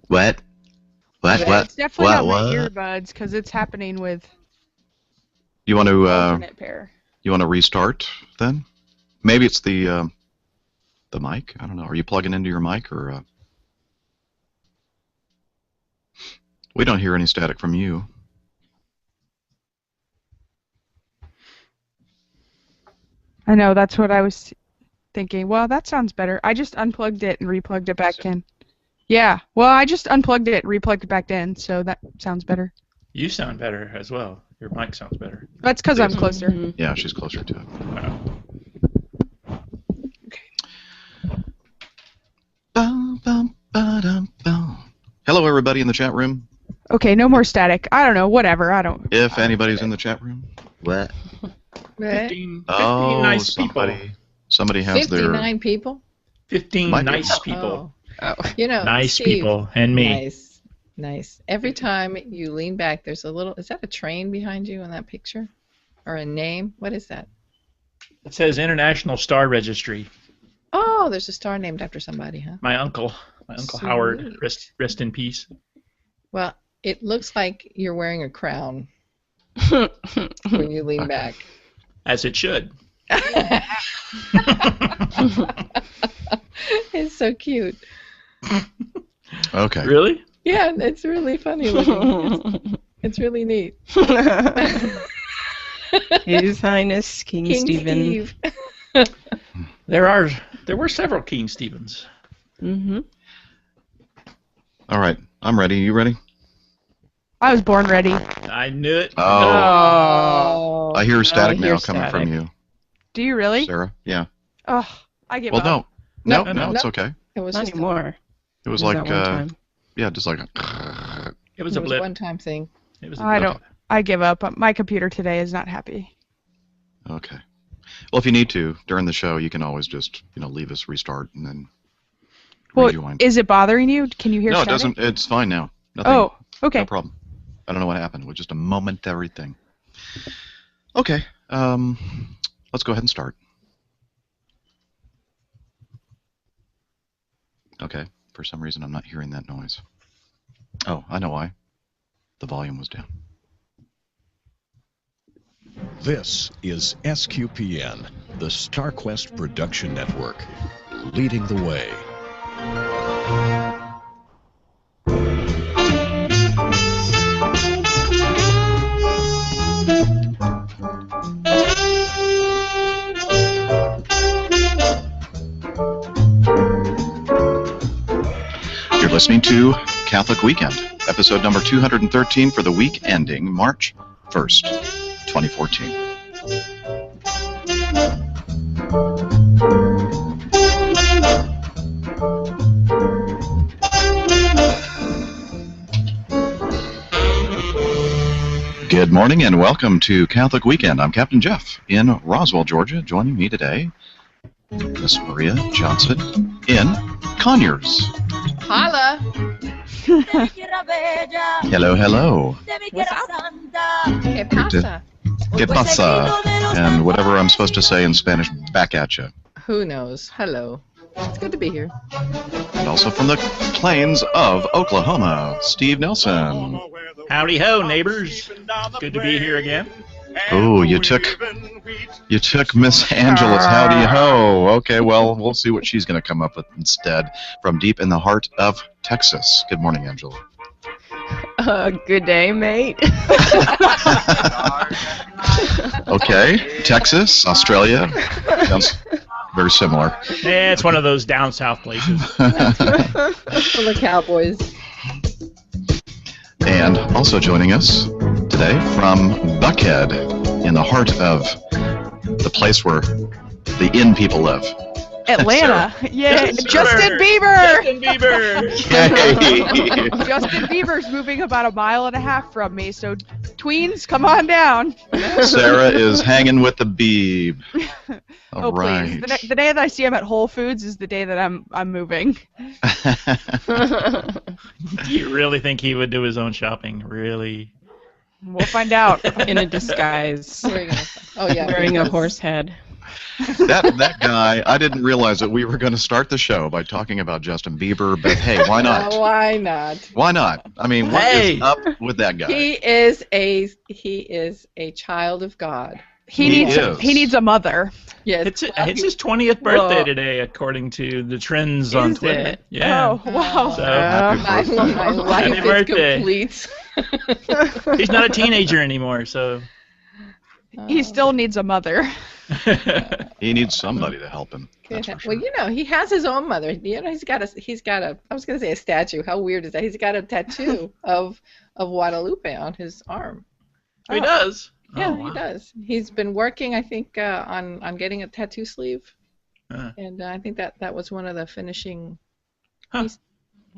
What? It's definitely not my earbuds because it's happening with You want to alternate pair. You want to restart then? Maybe it's the mic. I don't know. Are you plugging into your mic or? We don't hear any static from you. I know, that's what I was thinking. Well, that sounds better. I just unplugged it and replugged it back in. Yeah, well, I just unplugged it and replugged it back in, so that sounds better. You sound better as well. Your mic sounds better. That's because I'm closer. Mm-hmm. Yeah, she's closer to it. Wow. Okay. Hello, everybody in the chat room. Okay, no more static. I don't know, whatever. If anybody's in the chat room. What? 15 nice people. Somebody has 59 people? 15 nice people. Oh. You know, nice Steve, people and me. Nice. Every time you lean back, there's a little... Is that a train behind you in that picture? Or a name? What is that? It says International Star Registry. Oh, there's a star named after somebody, huh? My uncle Howard, rest in peace. Well, it looks like you're wearing a crown when you lean back. As it should. It's so cute. Okay. Really? Yeah, it's really funny looking. It's really neat. His Highness King Stephen. Steve. There were several King Stephens. Mm-hmm. All right, I'm ready. You ready? I was born ready. I knew it. Oh. I hear static now coming from you. Do you really? Sarah? Yeah. Oh, I give up. Well, no, it's okay. It was Not just anymore. It was like, yeah, just like a... It was a blip. one-time thing. It was a blip. I give up. My computer today is not happy. Okay. Well, if you need to, during the show, you can always just, leave us, restart, and then rejoin. Is it bothering you? Can you hear static? No, it doesn't. It's fine now. Nothing, oh, okay. No problem. I don't know what happened. It was just a momentary thing. Okay. Let's go ahead and start. Okay. For some reason, I'm not hearing that noise. Oh, I know why. The volume was down. This is SQPN, the StarQuest Production Network, leading the way. You're listening to Catholic Weekend, episode number 213 for the week ending March 1st, 2014. Good morning and welcome to Catholic Weekend. I'm Captain Jeff in Roswell, Georgia. Joining me today, Miss Maria Johnson in Conyers. Holla! Hello, hello. What's up? ¿Qué pasa? ¿Qué pasa? And whatever I'm supposed to say in Spanish, back at you. Who knows? Hello. It's good to be here. And also from the plains of Oklahoma, Steve Nelson. Howdy ho, neighbors. Good to be here again. Oh, you took Miss Angela's howdy ho. Okay, well, we'll see what she's going to come up with instead. From deep in the heart of Texas. Good morning, Angela. Good day, mate. Okay, Texas, Australia. Sounds very similar. Yeah, it's one of those down south places. Full of cowboys. And also joining us today from Buckhead, in the heart of the place where the inn people live. Atlanta. Yeah, Yes, Justin Bieber. Justin Bieber. Yay. Justin Bieber's moving about a mile and a half from me, so tweens, come on down. Sarah is hanging with the Beeb. All please. right. The day that I see him at Whole Foods is the day that I'm moving. Do you really think he would do his own shopping? Really? We'll find out. In a disguise. Oh, yeah. Wearing a horse head. That guy, I didn't realize that we were going to start the show by talking about Justin Bieber, but hey, why not? Why not? Why not? I mean, what is up with that guy? He is a child of God. He needs a mother. Yes. It's his 20th birthday today, according to the trends on Twitter. It? Yeah. Oh, wow. So, My life Happy is birthday. complete. he's not a teenager anymore, so He still needs a mother. He needs somebody to help him. That's for sure. Well, you know, he has his own mother. You know, he's got a. I was going to say a statue. How weird is that? He's got a tattoo of Guadalupe on his arm. he does. Yeah, Oh, wow. he does. He's been working, I think, on getting a tattoo sleeve, and I think that was one of the finishing. Huh.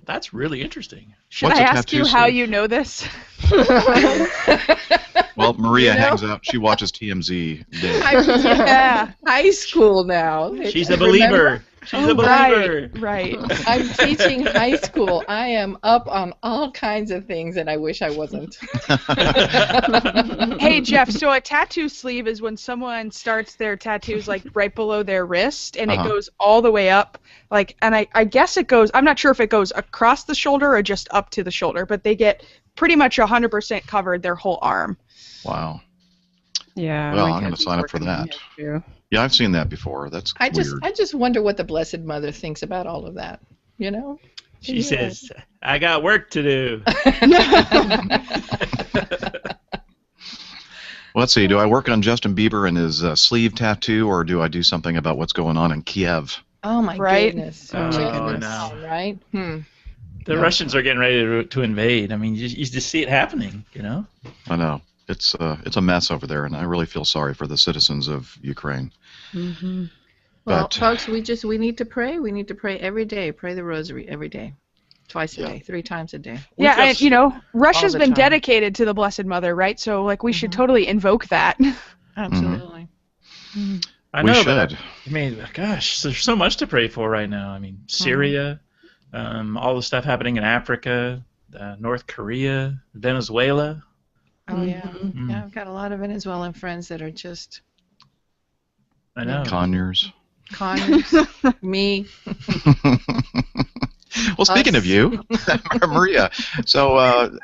That's really interesting. Should What's I a ask tattoo you how sleeve? you know this? Well, Maria You know? hangs out. She watches TMZ daily. Yeah. High school now. She's a believer. She's a believer. Right. I'm teaching high school. I am up on all kinds of things, and I wish I wasn't. Hey, Jeff, so a tattoo sleeve is when someone starts their tattoos like right below their wrist, and it goes all the way up. And I guess it goes, I'm not sure if it goes across the shoulder or just up to the shoulder, but they get pretty much 100% covered their whole arm. Wow. Yeah. Well, my I'm gonna cousin's sign up for working on that. it, too. Yeah, I've seen that before. That's weird. I just wonder what the Blessed Mother thinks about all of that. You know? She says, I got work to do. Well, let's see. Do I work on Justin Bieber and his sleeve tattoo, or do I do something about what's going on in Kiev? Oh my Right? goodness. Oh, my goodness. no. Right? The Russians are getting ready to invade. I mean, you just see it happening, you know? I know. It's a mess over there, and I really feel sorry for the citizens of Ukraine. Mm-hmm. Well, But- folks, we need to pray. We need to pray every day. Pray the rosary every day. Twice a day, 3 times a day. Yeah, and just- you know, Russia's the been time. dedicated to the Blessed Mother, right? So, like, we should totally invoke that. Absolutely. I We know, should. but I mean, gosh, there's so much to pray for right now. I mean, Syria, all the stuff happening in Africa, North Korea, Venezuela. Oh, yeah. Mhm. Yeah, I've got a lot of Venezuelan friends that are just I know. Conyers. cons. Me. Well, speaking Us. of you, Maria, so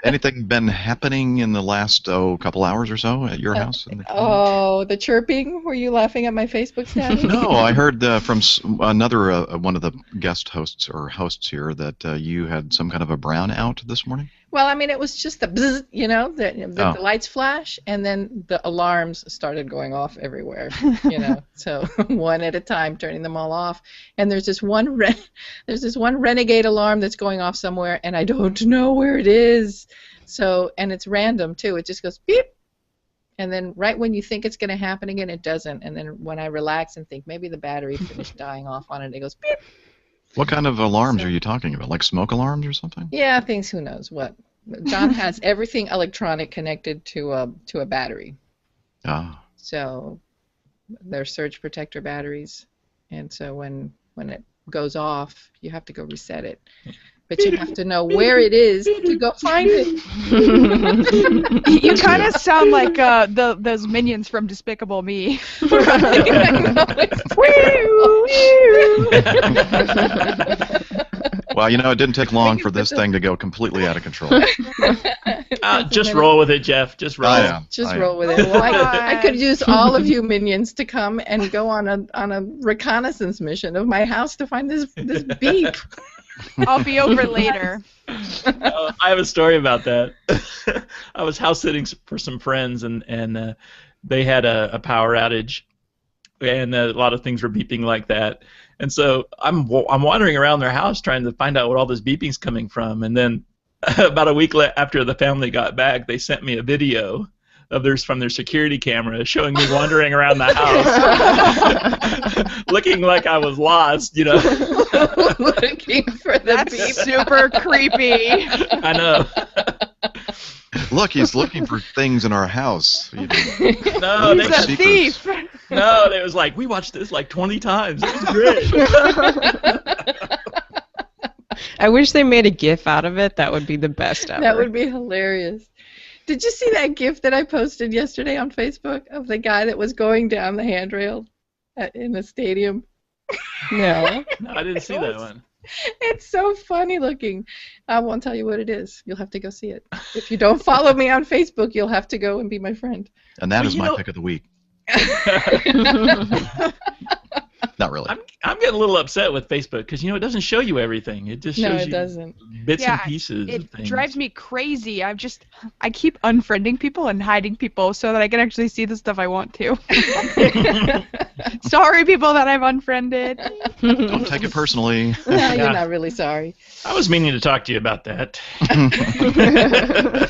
anything been happening in the last couple hours or so at your house? Oh, the chirping. Were you laughing at my Facebook status? No, I heard from another one of the guest hosts or hosts here that you had some kind of a brownout this morning. Well, I mean, it was just the bzzz, you know, the lights flash, and then the alarms started going off everywhere, you know. So one at a time, turning them all off. And there's this one renegade alarm that's going off somewhere, and I don't know where it is. So, and it's random too. It just goes beep, and then right when you think it's going to happen again, it doesn't. And then when I relax and think maybe the battery finished dying off on it, it goes beep. What kind of alarms are you talking about? Like smoke alarms or something? Yeah, things. Who knows what? John has everything electronic connected to a battery. Ah. So they're surge protector batteries, and so when it goes off, you have to go reset it. But you have to know where it is to go find it. You kind of sound like those minions from Despicable Me. Well, you know, it didn't take long for this thing to go completely out of control. Just roll with it, Jeff. Just roll. Just roll with it. Well, I could use all of you minions to come and go on a reconnaissance mission of my house to find this beep. I'll be over later. I have a story about that. I was house sitting for some friends, and they had a power outage, and a lot of things were beeping like that. And so I'm wandering around their house trying to find out where all this beeping's coming from. And then about a week after the family got back, they sent me a video of theirs from their security camera showing me wandering around the house, looking like I was lost, you know. Looking for the That's beep. super creepy. I know. Look, he's looking for things in our house. No, He's a secrets. thief. No, it was like, we watched this like 20 times. It was great. I wish they made a GIF out of it. That would be the best ever. That would be hilarious. Did you see that GIF that I posted yesterday on Facebook of the guy that was going down the handrail? in the stadium? No. No, I didn't see that one. It's so funny looking. I won't tell you what it is. You'll have to go see it. If you don't follow me on Facebook, you'll have to go and be my friend. And that Well, is you my know- pick of the week. Not really. I'm getting a little upset with Facebook because it doesn't show you everything. It just shows No, it you doesn't. bits Yeah, and pieces of It things. drives me crazy. I keep unfriending people and hiding people so that I can actually see the stuff I want to. Sorry, people that I've unfriended. Don't take it personally. No, Yeah. you're not really sorry. I was meaning to talk to you about that.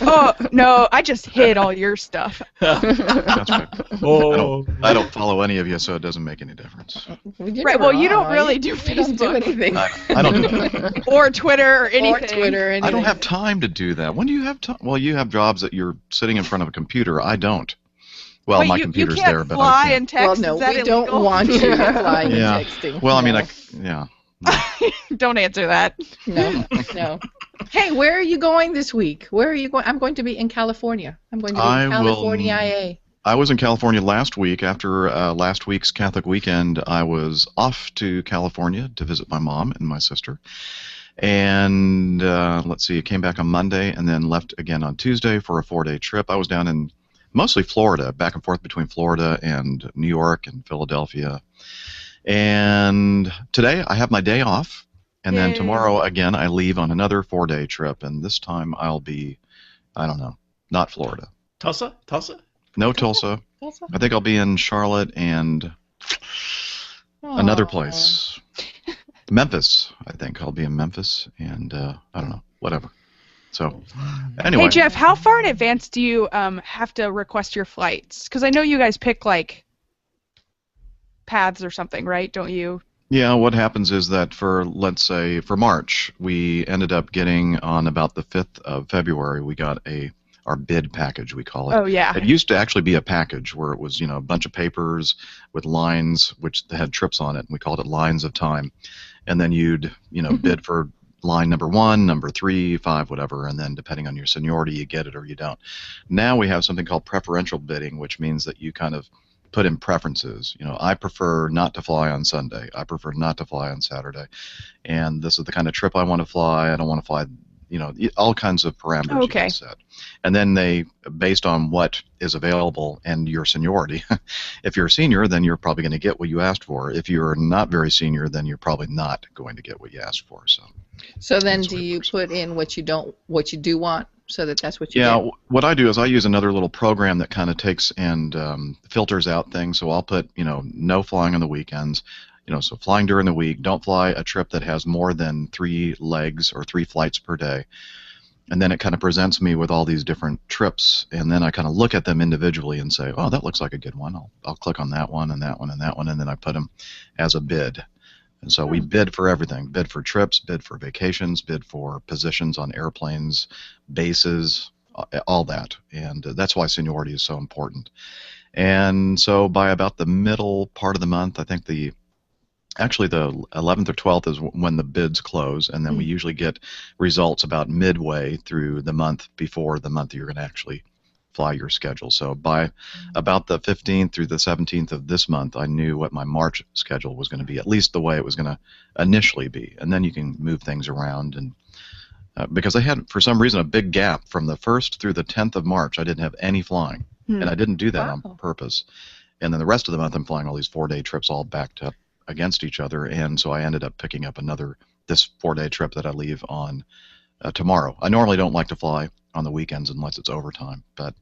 Oh no, I just hid all your stuff. That's right. Oh. I don't follow any of you, so it doesn't make any difference. You're Right, never well, you don't on. really do You don't do Facebook. anything. I don't do that. Or Twitter or anything. Or Twitter or anything. I don't have time to do that. When do you have time? Well, you have jobs that you're sitting in front of a computer. I don't. Well, Wait, my you computer's can't there, but I fly can't. and text. Well, Is no, that we illegal? don't want you flying Yeah. and texting. Well, I mean, no. yeah. Don't answer that. No, no. Hey, where are you going this week? Where are you going? I'm going to be in California. I'm going to be I in will- California IA. I was in California last week. After last week's Catholic weekend, I was off to California to visit my mom and my sister. And let's see, I came back on Monday and then left again on Tuesday for a 4-day trip. I was down in mostly Florida, back and forth between Florida and New York and Philadelphia. And today I have my day off. And then Yay. tomorrow, again, I leave on another 4-day trip. And this time I'll be, I don't know, not Florida. Tulsa? No Tulsa. Tulsa? I think I'll be in Charlotte and another Aw. place. Memphis, I think. I'll be in Memphis, and I don't know, whatever. So, anyway. Hey Jeff, how far in advance do you have to request your flights? Because I know you guys pick like paths or something, right? Don't you? Yeah, what happens is that let's say, for March, we ended up getting on about the 5th of February, we got our bid package, we call it. Oh yeah. It used to actually be a package where it was, a bunch of papers with lines which had trips on it, and we called it lines of time. And then you'd, bid for line number 1, number 3, 5, whatever, and then depending on your seniority, you get it or you don't. Now we have something called preferential bidding, which means that you kind of put in preferences. I prefer not to fly on Sunday. I prefer not to fly on Saturday. And this is the kind of trip I want to fly. I don't want to fly, all kinds of parameters you can set. And then they, based on what is available and your seniority, if you're a senior, then you're probably going to get what you asked for. If you're not very senior, then you're probably not going to get what you asked for. So then That's do what it you works. put in what you do want so that's what you Yeah, get? what I do is I use another little program that kind of takes and filters out things. So I'll put, no flying on the weekends. So flying during the week, don't fly a trip that has more than 3 legs or 3 flights per day. And then it kind of presents me with all these different trips, and then I kind of look at them individually and say, oh, that looks like a good one. I'll click on that one and that one and that one, and then I put them as a bid. And so we bid for everything. Bid for trips, bid for vacations, bid for positions on airplanes, bases, all that. And that's why seniority is so important. And so by about the middle part of the month, I think actually the 11th or 12th is when the bids close, and then we usually get results about midway through the month before the month you're going to actually fly your schedule. So by about the 15th through the 17th of this month, I knew what my March schedule was going to be, at least the way it was going to initially be. And then you can move things around. And because I had, for some reason, a big gap from the 1st through the 10th of March, I didn't have any flying. And I didn't do that on purpose. And then the rest of the month, I'm flying all these 4-day trips all backed up against each other. And so I ended up picking up this 4-day trip that I leave on tomorrow. I normally don't like to fly on the weekends unless it's overtime, but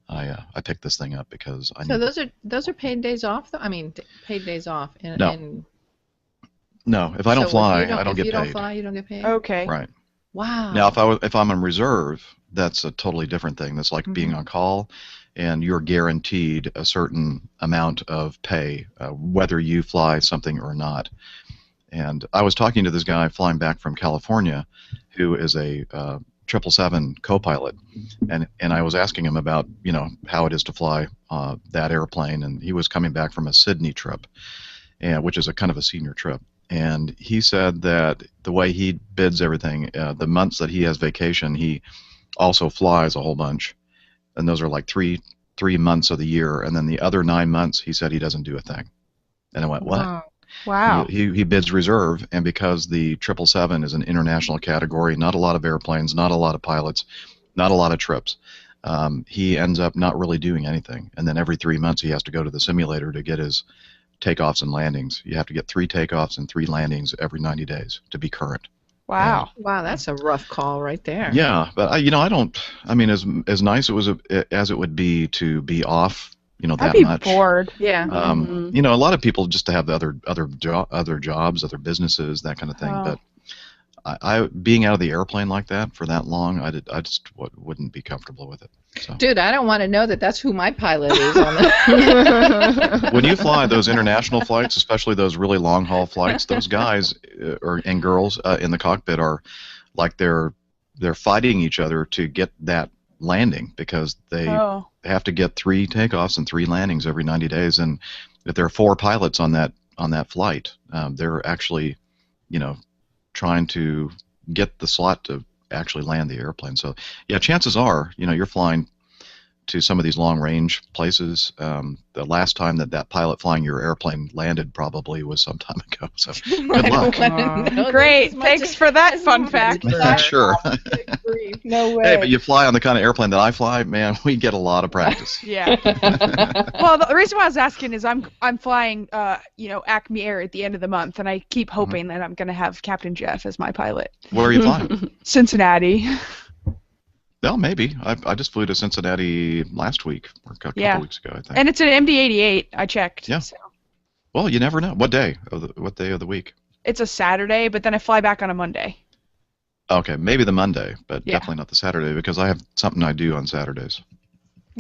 I picked this thing up because I So need. those are paid days off, though? I mean, paid days off. No. No, if I don't fly, I don't get If you don't paid. fly, you don't get paid? Okay. Right. Wow. Now, if I'm on reserve, that's a totally different thing. That's like being on call, and you're guaranteed a certain amount of pay, whether you fly something or not. And I was talking to this guy flying back from California, who is a 777 co-pilot, and I was asking him about how it is to fly that airplane, and he was coming back from a Sydney trip, which is a kind of a senior trip. And he said that the way he bids everything, the months that he has vacation, he also flies a whole bunch, and those are like three months of the year, and then the other 9 months he said he doesn't do a thing. And I went, what? Wow. Wow. He bids reserve, and because the 777 is an international category, not a lot of airplanes, not a lot of pilots, not a lot of trips. He ends up not really doing anything, and then every 3 months he has to go to the simulator to get his takeoffs and landings. You have to get 3 takeoffs and 3 landings every 90 days to be current. Wow. Wow, that's a rough call right there. Yeah, but I don't. I mean, as nice as it would be to be off, that I'd be much. bored. Yeah. A lot of people just to have the other jobs, other businesses, that kind of thing. Oh. But I being out of the airplane like that for that long, I just wouldn't be comfortable with it. So. Dude, I don't want to know that that's who my pilot is on the When you fly those international flights, especially those really long haul flights, those guys and girls in the cockpit are like they're fighting each other to get that landing because they have to get 3 takeoffs and 3 landings every 90 days. And if there are 4 pilots on that flight, they're actually, trying to get the slot to actually land the airplane. So yeah, chances are, you're flying to some of these long range places. The last time that pilot flying your airplane landed probably was some time ago. So good luck. Great. Thanks for that fun fact. Sure. No way. Hey, but you fly on the kind of airplane that I fly, man, we get a lot of practice. Yeah. Well, the reason why I was asking is I'm flying, Acme Air at the end of the month, and I keep hoping that I'm going to have Captain Jeff as my pilot. Where are you flying? Cincinnati. Well, maybe. I just flew to Cincinnati last week, or a couple weeks ago, I think. And it's an MD-88. I checked. Yeah. So. Well, you never know. What day of the week? It's a Saturday, but then I fly back on a Monday. Okay, maybe the Monday, but definitely not the Saturday because I have something I do on Saturdays.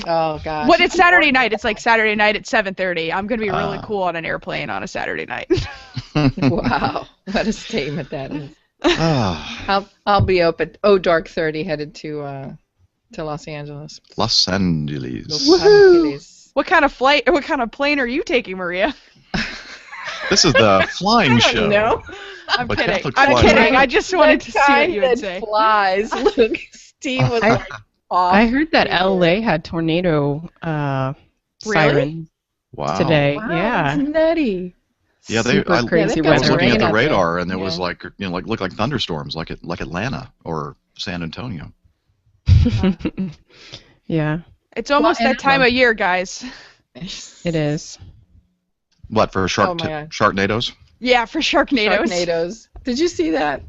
Oh gosh. When it's Saturday night, it's like Saturday night at 7:30. I'm gonna be really cool on an airplane on a Saturday night. Wow, what a statement that is. I'll be up at dark 30 headed to Los Angeles. Los Angeles. Woohoo! What kind of plane are you taking, Maria? This is the flying show. No. I'm kidding. I just wanted to see what you would say. Flies. Look, Steve was like off. I heard that LA had tornado sirens today. Wow, yeah. That's nutty. Yeah, crazy I was weather. looking at the radar, and there was looked like thunderstorms, like Atlanta or San Antonio. Yeah. It's almost that time of year, guys. It is. What, for Sharknadoes? Yeah, for Sharknadoes. Sharknadoes. Did you see that?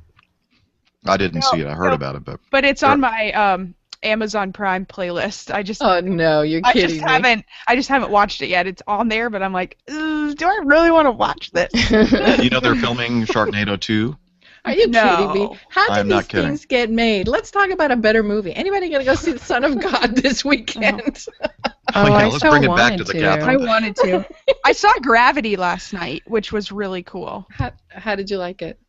I didn't see it. I heard about it, but it's on my Amazon Prime playlist. Oh no, you're kidding me. I just haven't watched it yet. It's on there, but I'm like, do I really want to watch this? They're filming Sharknado 2. Are you kidding me? How did these kidding. things get made? Let's talk about a better movie. Anybody gonna go see The Son of God this weekend? Let's bring it back to the Catherine. I wanted to. I saw Gravity last night, which was really cool. How did you like it?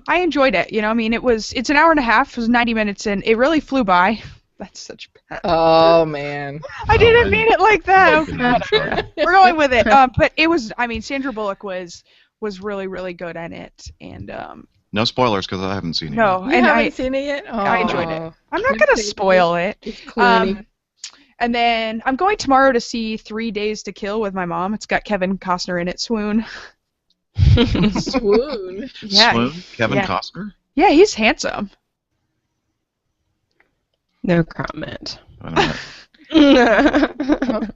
I enjoyed it. It's an hour and a half. It was 90 minutes in. It really flew by. That's such bad. Oh man. I didn't mean it like that. We're going with it. But it was. Sandra Bullock was really, really good at it, and. No spoilers because I haven't seen it. No, you haven't seen it yet. Oh, I enjoyed it. I'm not gonna spoil it. And then I'm going tomorrow to see 3 Days to Kill with my mom. It's got Kevin Costner in it. Swoon. Swoon. Yeah. Swoon? Kevin Costner? Yeah, he's handsome. No comment.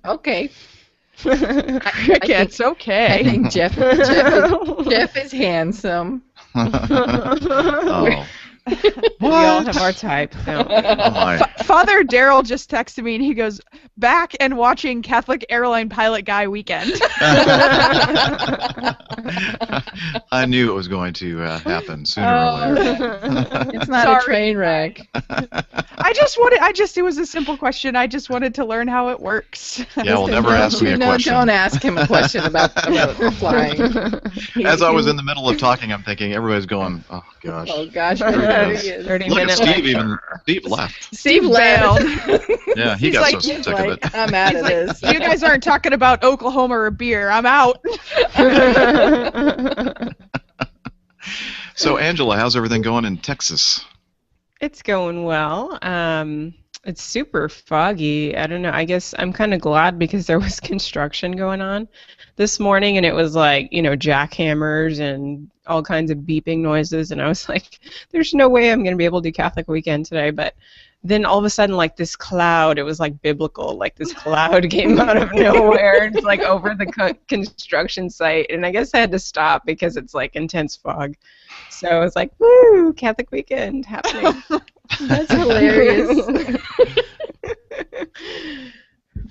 Okay. Crickets, okay. I think Jeff is handsome. Oh. We all have our type. No. Father Daryl just texted me and he goes, back and watching Catholic airline pilot guy weekend. I knew it was going to happen sooner or later. It's not a train wreck. It was a simple question. I just wanted to learn how it works. Yeah, well, never ask me a question. Don't ask him a question about flying. As I was in the middle of talking, I'm thinking everybody's going, oh gosh. Oh gosh, 30 Look minutes. at Steve left. Steve bailed. Yeah, he got so sick of it. I'm out of this. You guys aren't talking about Oklahoma or beer. I'm out. So, Angela, how's everything going in Texas? It's going well. It's super foggy. I don't know. I guess I'm kind of glad because there was construction going on this morning, and it was like, jackhammers and all kinds of beeping noises, and I was like, there's no way I'm going to be able to do Catholic Weekend today. But then all of a sudden, like this cloud, it was like biblical, like this cloud came out of nowhere. It's like over the construction site, and I guess I had to stop because it's like intense fog. So I was like, woo, Catholic Weekend happening. That's hilarious.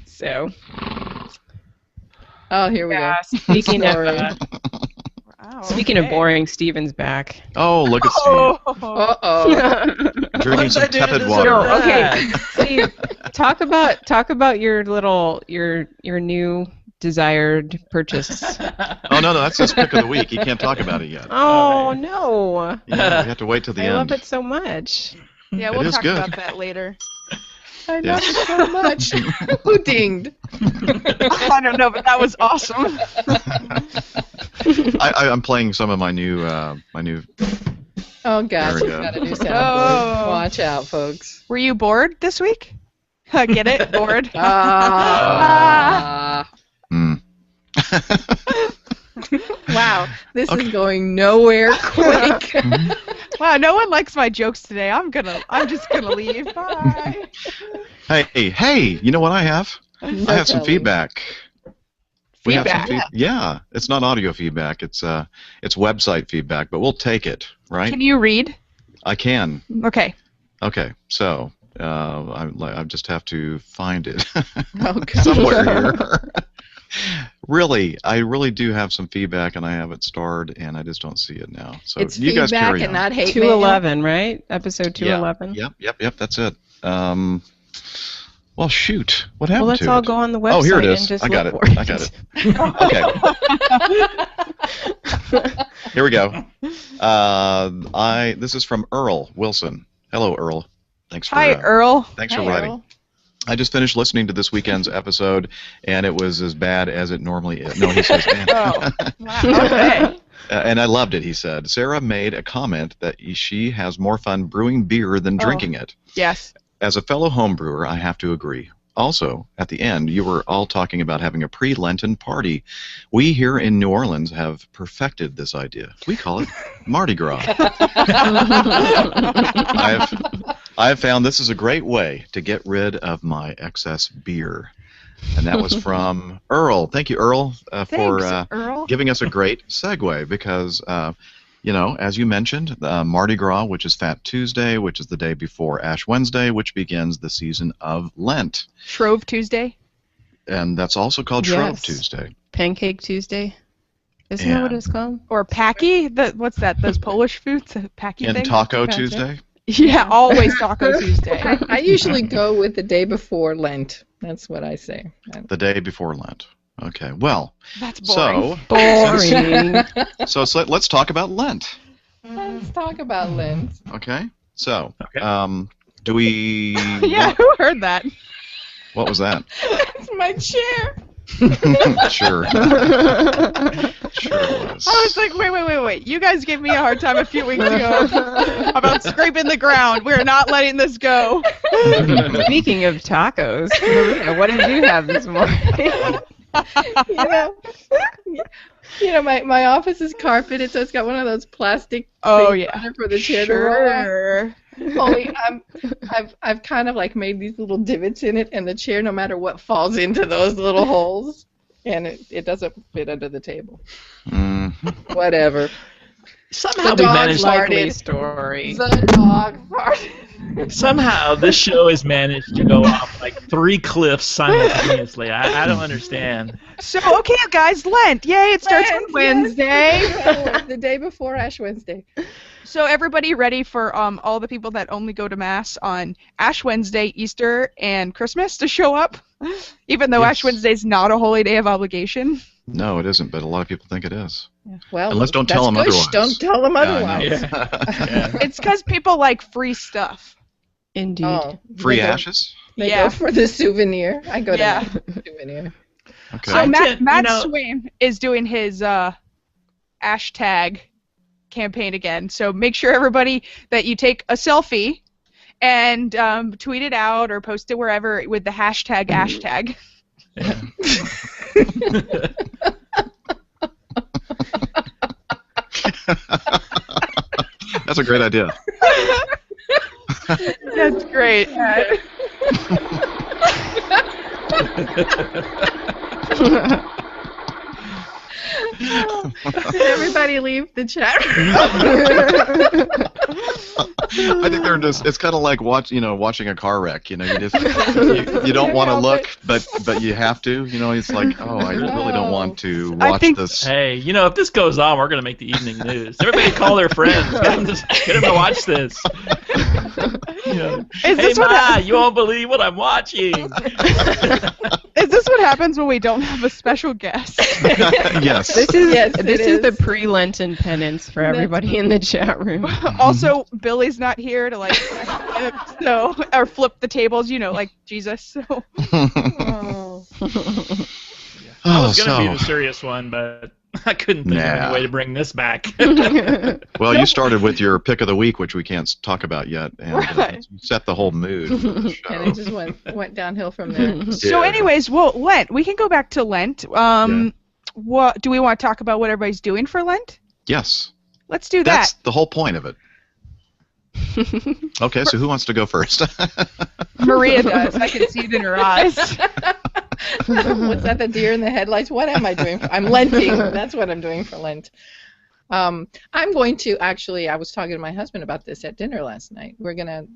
So. Oh, here we go. Speaking of Wow, speaking of boring, Steven's back. Oh, look at Steve. Uh-oh. Drinking some tepid No, water. okay, Steve, talk about your new desired purchase. Oh, no, that's his pick of the week. He can't talk about it yet. Oh no! Yeah, you have to wait till the I end. love it so much. Yeah, It we'll is talk good. about that later. I love it so much. Who dinged? I don't know, but that was awesome. I'm playing some of my new Oh, gosh, There we he's go. got a new soundboard. Oh. Watch out, folks. Were you bored this week? Get it? Bored? Ah. Wow, this is going nowhere quick. Wow, no one likes my jokes today. I'm just gonna leave. Bye. Hey, you know what I have? I have some telling. feedback. We have some Feedback? yeah, it's not audio feedback. It's website feedback, but we'll take it, right? Can you read? I can. Okay. Okay, so I just have to find it Oh, God. somewhere here. I really do have some feedback, and I have it starred, and I just don't see it now. So It's you guys feedback carry and on. not hate mail. 211, right? Episode 211. Yep. That's it. Well, shoot. What happened Well, let's to all it? go on the website Oh, here it and is. just I got look it. for I got it. Okay. Here we go. This is from Earl Wilson. Hello, Earl. Thanks for Hi, Earl. thanks Hi, for writing. Earl. I just finished listening to this weekend's episode, and it was as bad as it normally is. No, he says, man. Oh, wow. Okay. And I loved it, he said. Sarah made a comment that she has more fun brewing beer than drinking it. Yes. As a fellow home brewer, I have to agree. Also, at the end, you were all talking about having a pre-Lenten party. We here in New Orleans have perfected this idea. We call it Mardi Gras. I have found this is a great way to get rid of my excess beer. And that was from Earl. Thank you, Earl, for Earl. giving us a great segue because, as you mentioned, Mardi Gras, which is Fat Tuesday, which is the day before Ash Wednesday, which begins the season of Lent. Shrove Tuesday. And that's also called Yes. Shrove Tuesday. Pancake Tuesday. Isn't that what it's called? Or Packy. What's that? Those Polish foods? Packy And thing? Taco Gotcha. Tuesday. Yeah, always Taco Tuesday. I usually go with the day before Lent. That's what I say. The day before Lent. Okay, well, That's boring. Boring. so let's talk about Lent. Let's talk about Lent. Okay, so Okay. do we? Yeah, who heard that? What was that? It's my chair. Sure. Sure it was. I was like, wait. You guys gave me a hard time a few weeks ago about scraping the ground. We're not letting this go. Speaking of tacos, Maria, what did you have this morning? My office is carpeted, so it's got one of those plastic Oh, things yeah. on it for the chair to roll on. Sure. Only I've kind of like made these little divots in it, and the chair, no matter what, falls into those little holes, and it doesn't fit under the table. Mhm. Whatever. Somehow The we dog managed. farted. Likely story. The dog farted. Somehow this show has managed to go off like 3 cliffs simultaneously. I don't understand. So, okay, guys, Lent. Yay, it starts on Lent, Wednesday. yes. The day before Ash Wednesday. So everybody ready for all the people that only go to Mass on Ash Wednesday, Easter, and Christmas to show up? Even though Yes. Ash Wednesday is not a holy day of obligation. No, it isn't, but a lot of people think it is. Well, Unless don't tell that's them good. otherwise. Don't tell them Yeah, I otherwise. know. Yeah. It's because people like free stuff. Indeed. Oh, Free they go- ashes? They Yeah. go for the souvenir. I go to Yeah. the souvenir. Okay. So I Matt tend- you know- Swain is doing his hashtag campaign again. So make sure everybody that you take a selfie and tweet it out or post it wherever with the hashtag. Yeah. That's a great idea. That's great. Did everybody leave the chat room? I think they're just—it's kind of like watching a car wreck. You just you don't want to look, but you have to. It's like, oh, I really don't want to watch this. Hey, if this goes on, we're gonna make the evening news. Everybody call their friends. Get them to watch this. Hey, Ma, you won't believe what I'm watching. Is this what happens when we don't have a special guest? Yes. This is the pre-Lenten penance for everybody in the chat room. Also, Billy's not here to or flip the tables, like Jesus. So. I was gonna be the serious one, but I couldn't think of any way to bring this back. Well, you started with your pick of the week, which we can't talk about yet, and you set the whole mood. And it just went downhill from there. So, anyways, Lent. We can go back to Lent. What do we want to talk about? What everybody's doing for Lent? Yes. Let's do that. That's the whole point of it. Okay, so who wants to go first? Maria does. I can see it in her eyes. Was that the deer in the headlights? What am I doing? I'm Lenting. That's what I'm doing for Lent. I'm going to actually. I was talking to my husband about this at dinner last night. We're gonna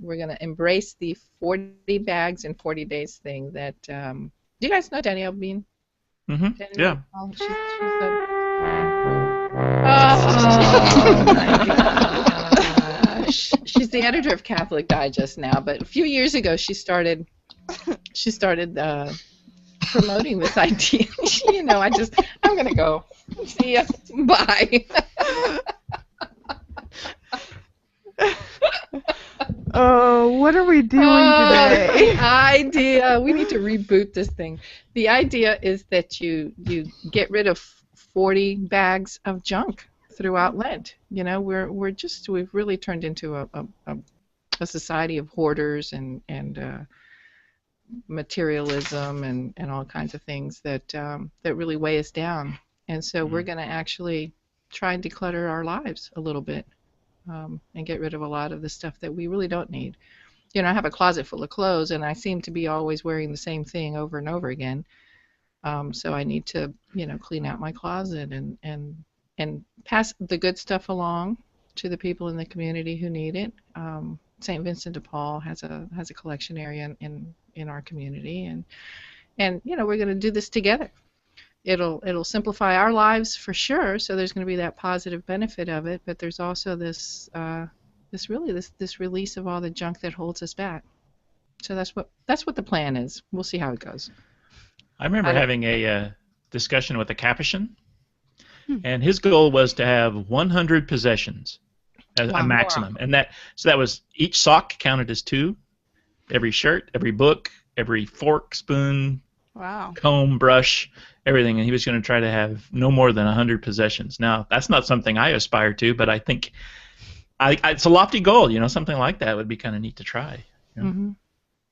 embrace the 40 bags in 40 days thing. That do you guys know Danielle Bean? Mm-hmm. Yeah. Oh, she's oh my gosh. She's the editor of Catholic Digest now, but a few years ago she started promoting this idea. I'm gonna go. See ya. Bye. Oh, what are we doing today? The idea. We need to reboot this thing. The idea is that you get rid of 40 bags of junk throughout Lent. We've really turned into a society of hoarders and materialism and all kinds of things that really weigh us down. And so we're going to actually try and declutter our lives a little bit and get rid of a lot of the stuff that we really don't need. I have a closet full of clothes, and I seem to be always wearing the same thing over and over again. So I need to, clean out my closet and pass the good stuff along to the people in the community who need it. St. Vincent de Paul has a collection area in our community, and we're going to do this together. It'll simplify our lives for sure. So there's going to be that positive benefit of it, but there's also this release of all the junk that holds us back. So that's what the plan is. We'll see how it goes. I remember having a discussion with a Capuchin, and his goal was to have 100 possessions as a maximum, and that was each sock counted as 2, every shirt, every book, every fork, spoon, comb, brush, everything, and he was going to try to have no more than 100 possessions. Now, that's not something I aspire to, but I think it's a lofty goal. Something like that would be kind of neat to try. Mm-hmm.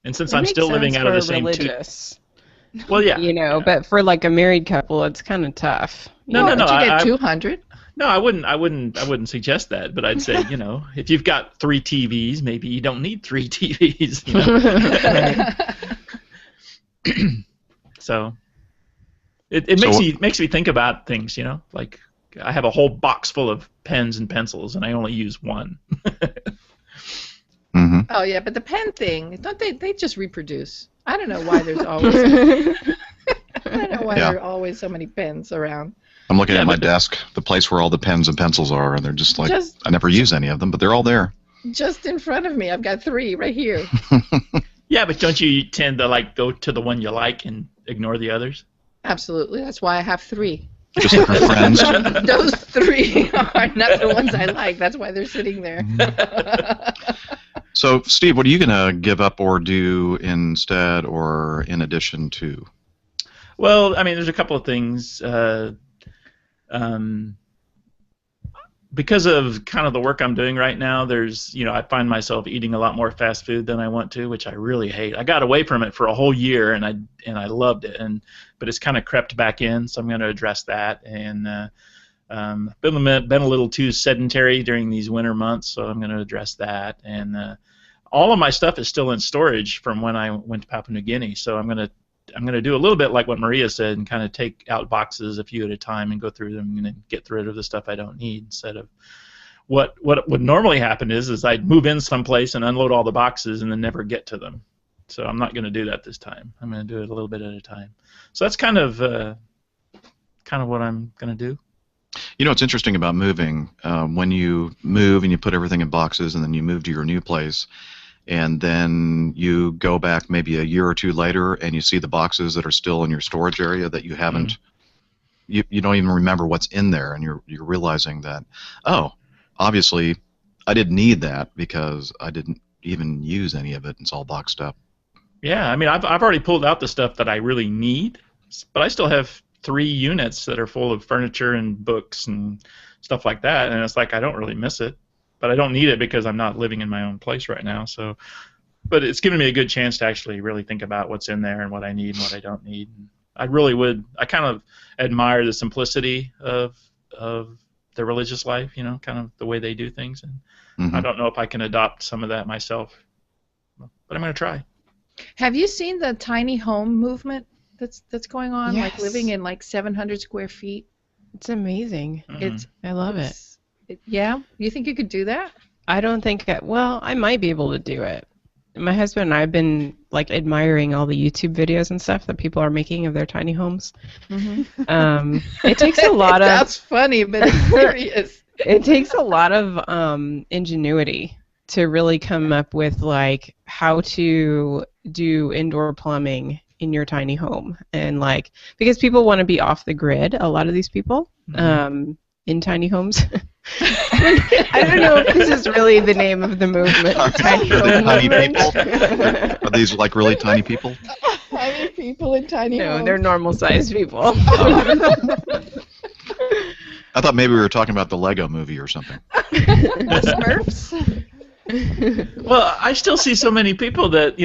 And since I'm still living out of the same religious. Well, yeah. But for like a married couple, it's kind of tough. No. But you get 200. No, I wouldn't suggest that. But I'd say, if you've got 3 TVs, maybe you don't need 3 TVs. So it makes me think about things. Like I have a whole box full of pens and pencils, and I only use one. Mm-hmm. Oh yeah, but the pen thing, don't they just reproduce? I don't know why there's always there are always so many pens around. I'm looking at my desk, the place where all the pens and pencils are, and they're just like, I never use any of them, but they're all there. Just in front of me. I've got 3 right here. Yeah, but don't you tend to go to the one you like and ignore the others? Absolutely. That's why I have 3. Just like our friends. Those 3 are not the ones I like. That's why they're sitting there. So, Steve, what are you going to give up or do instead or in addition to? Well, I mean, there's a couple of things. because of kind of the work I'm doing right now, there's, I find myself eating a lot more fast food than I want to, which I really hate. I got away from it for a whole year, and I loved it, but it's kind of crept back in, so I'm going to address that. And been a little too sedentary during these winter months, so I'm going to address that. And all of my stuff is still in storage from when I went to Papua New Guinea, so I'm going to do a little bit like what Maria said and kind of take out boxes a few at a time and go through them and then get rid of the stuff I don't need, instead of what would normally happen is I'd move in someplace and unload all the boxes and then never get to them. So I'm not going to do that this time. I'm going to do it a little bit at a time. So that's kind of what I'm going to do. It's interesting about moving. When you move and you put everything in boxes and then you move to your new place, and then you go back maybe a year or two later and you see the boxes that are still in your storage area that you haven't, you don't even remember what's in there, and you're realizing that, obviously I didn't need that because I didn't even use any of it. It's all boxed up. Yeah, I mean, I've already pulled out the stuff that I really need, but I still have 3 units that are full of furniture and books and stuff like that, and it's like I don't really miss it. But I don't need it because I'm not living in my own place right now. So, but it's given me a good chance to actually really think about what's in there and what I need and what I don't need. I kind of admire the simplicity of the religious life, kind of the way they do things. And I don't know if I can adopt some of that myself, but I'm going to try. Have you seen the tiny home movement that's going on? Yes. Like living in like 700 square feet? It's amazing. I love it. Yeah? You think you could do that? I don't think I might be able to do it. My husband and I have been like admiring all the YouTube videos and stuff that people are making of their tiny homes. It takes a lot of... That's funny, but it's serious. It takes a lot of ingenuity to really come up with like how to do indoor plumbing in your tiny home, and like because people want to be off the grid, a lot of these people in tiny homes. I don't know if this is really the name of the movement. Tiny people? Are these like really tiny people? Tiny people in tiny homes. No, they're normal-sized people. I thought maybe we were talking about the Lego movie or something. Smurfs? Well, I still see so many people that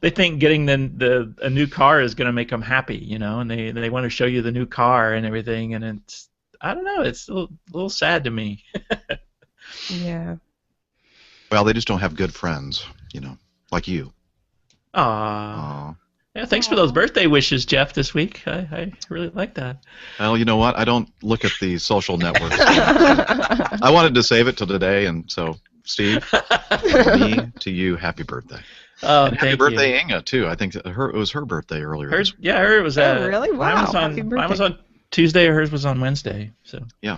they think getting a new car is going to make them happy, and they want to show you the new car and everything, and it's, I don't know, it's a little sad to me. Yeah. Well, they just don't have good friends, like you. Aww. Yeah, thanks for those birthday wishes, Jeff, this week. I really like that. Well, you know what? I don't look at the social networks. I wanted to save it till today, and so, Steve, from me to you, happy birthday. Oh, and happy birthday, Inga, too. I think it was her birthday earlier. Hers was. Oh, really? Wow. Mine was on Tuesday, or hers was on Wednesday. So. Yeah.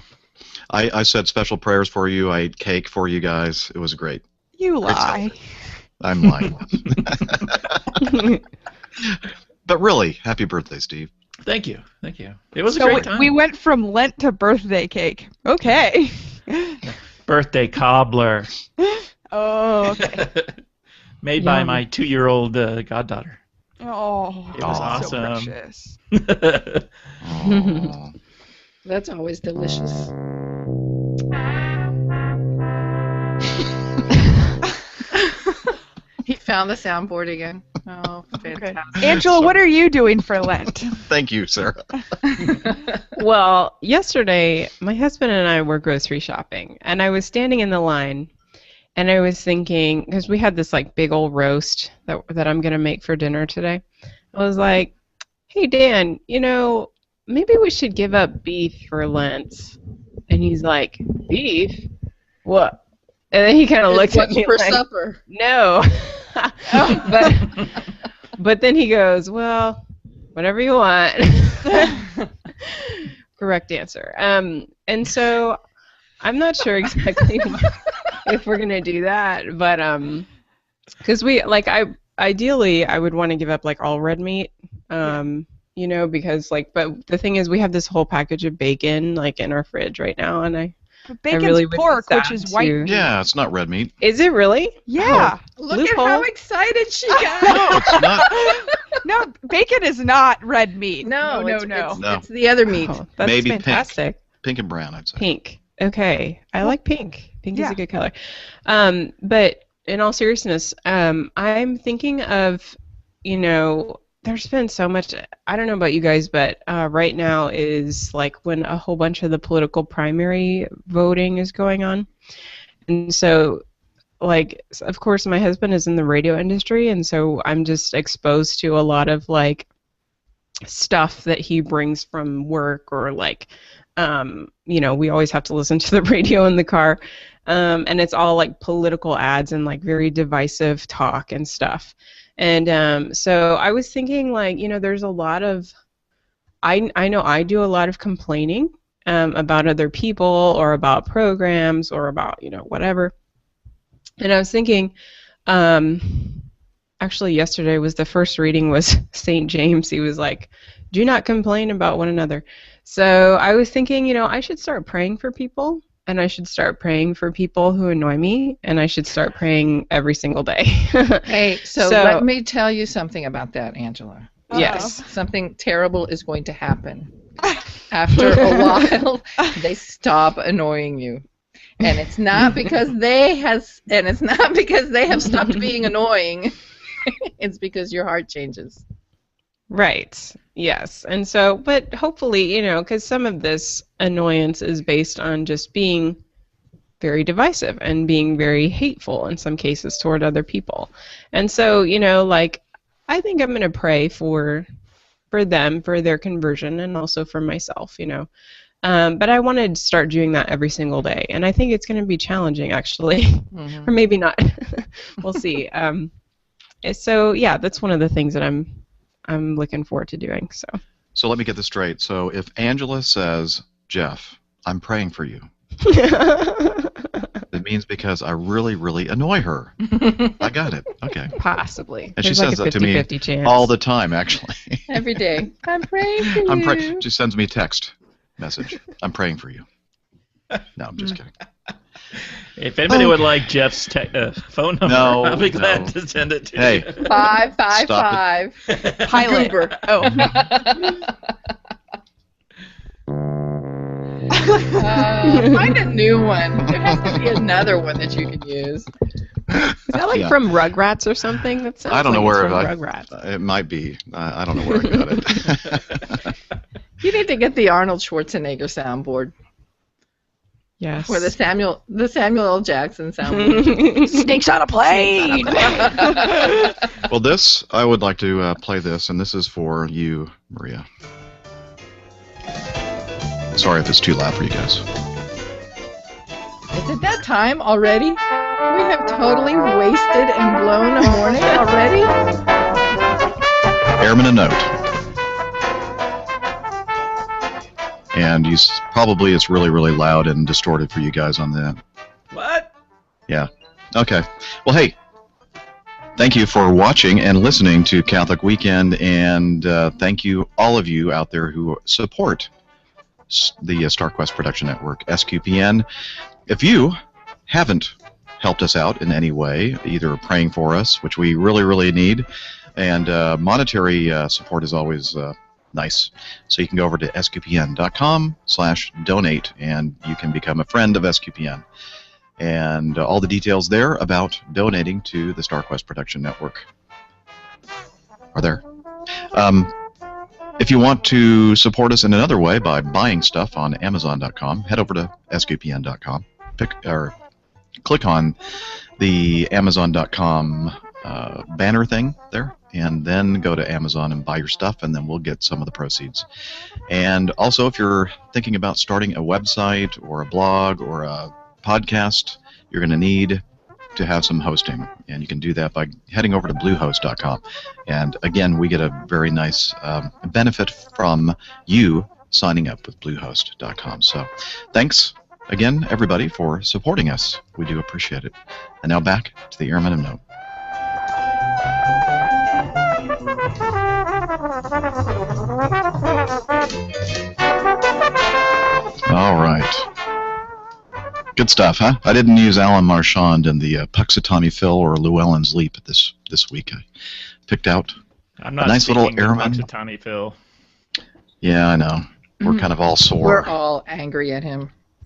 I said special prayers for you. I ate cake for you guys. It was great. You lie. I'm lying. But really, happy birthday, Steve. Thank you. It was a great time. We went from Lent to birthday cake. Okay. Birthday cobbler. Oh, okay. Made by my 2-year-old goddaughter. Oh, it was awesome. So precious. Oh. That's always delicious. He found the soundboard again. Oh, fantastic. Okay. Angela, what are you doing for Lent? Thank you, Sarah. Well, yesterday, my husband and I were grocery shopping, and I was standing in the line, and I was thinking, because we had this like big old roast that I'm going to make for dinner today. I was like, hey, Dan, maybe we should give up beef for Lent. And he's like, beef? What? And then he kind of looked at me for like, supper. No. But then he goes, well, whatever you want. Correct answer. And so I'm not sure exactly if we're going to do that, but because ideally I would want to give up like all red meat, because but the thing is we have this whole package of bacon like in our fridge right now, and bacon's really pork, which is white meat. Yeah, it's not red meat. Is it really? Yeah. Oh, look at how excited she got. No, it's not. No, bacon is not red meat. No. No. It's the other meat. Oh, that's Maybe fantastic. Pink and brown, I'd say. Pink. okay. I like pink. Pink is Yeah. a good color. But in all seriousness, I'm thinking of, there's been so much. I don't know about you guys, but right now is like when a whole bunch of the political primary voting is going on. And so, like, of course, my husband is in the radio industry, and so I'm just exposed to a lot of, like, stuff that he brings from work or, like, we always have to listen to the radio in the car. And it's all, like, political ads and, like, very divisive talk and stuff. And so I was thinking, like, there's a lot of, I know I do a lot of complaining about other people or about programs or about, whatever. And I was thinking, actually yesterday was the first reading was St. James. He was like, do not complain about one another. So I was thinking, I should start praying for people, and I should start praying for people who annoy me, and I should start praying every single day. Hey, so let me tell you something about that, Angela. Yes. Something terrible is going to happen. After a while, they stop annoying you. And it's not because they have stopped being annoying. It's because your heart changes. Right. Yes. And so, but hopefully, because some of this annoyance is based on just being very divisive and being very hateful in some cases toward other people. And so, like, I think I'm going to pray for them, for their conversion, and also for myself, But I want to start doing that every single day, and I think it's going to be challenging, actually, or maybe not. We'll see. So yeah, that's one of the things that I'm looking forward to doing. So let me get this straight. So if Angela says, Jeff, I'm praying for you, it means because I really, really annoy her. I got it. Okay. Possibly. And she There's says like that to me chance. all the time, actually. Every day. I'm praying for you. She sends me a text message. I'm praying for you. No, I'm just kidding. If anybody would like Jeff's phone number, I'll be glad to send it to you. 555. Pilot. Oh. Find a new one. There has to be another one that you can use. Is that like from Rugrats or something? That sounds I don't know like where it's from Rugrats. It might be. I don't know where I got it. You need to get the Arnold Schwarzenegger soundboard. Yes. Or the Samuel L. Jackson soundboard. Snakes on a plane. Well, I would like to play this, and this is for you, Maria. Sorry if it's too loud for you guys. Is it that time already? We have totally wasted and blown a morning already? Airman a note. And probably it's really, really loud and distorted for you guys on the... What? Yeah. Okay. Well, hey, thank you for watching and listening to Catholic Weekend, and thank you, all of you out there who support the StarQuest Production Network, SQPN. If you haven't helped us out in any way, either praying for us, which we really, really need, and monetary support is always nice. So you can go over to sqpn.com/donate, and you can become a friend of SQPN. And all the details there about donating to the StarQuest Production Network are there. If you want to support us in another way by buying stuff on Amazon.com, head over to sqpn.com, click on the Amazon.com banner thing there, and then go to Amazon and buy your stuff, and then we'll get some of the proceeds. And also, if you're thinking about starting a website or a blog or a podcast, you're going to need to have some hosting, and you can do that by heading over to bluehost.com. And again, we get a very nice benefit from you signing up with bluehost.com. So thanks again, everybody, for supporting us. We do appreciate it. And now back to the Airman of Note. All right. Good stuff, huh? I didn't use Alan Marchand in the Puxatawny Phil or Llewellyn's Leap this week. I picked out I'm not a nice little speaking airman. Puxatawny Phil. Yeah, I know. We're kind of all sore. We're all angry at him.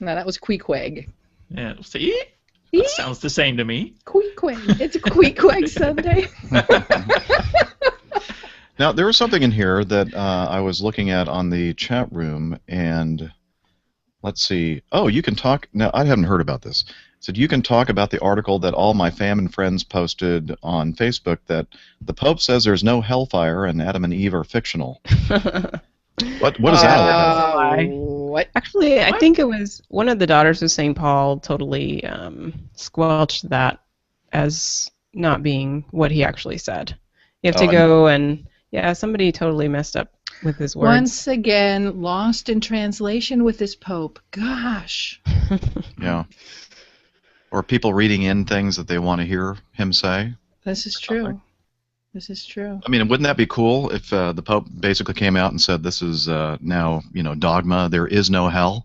No, that was Queequeg. Yeah, see? That sounds the same to me. Queequeg. It's a Queequeg Sunday. Now, there was something in here that I was looking at on the chat room, and let's see. Oh, you can talk. Now, I haven't heard about this. It said you can talk about the article that all my fam and friends posted on Facebook that the Pope says there's no hellfire and Adam and Eve are fictional. What is that all about? What? Actually, I think it was one of the daughters of St. Paul totally squelched that as not being what he actually said. You have to go and, yeah, somebody totally messed up with his words. Once again, lost in translation with this Pope. Gosh. Yeah. Or people reading in things that they want to hear him say. This is true. This is true. I mean, wouldn't that be cool if the Pope basically came out and said this is now, dogma, there is no hell?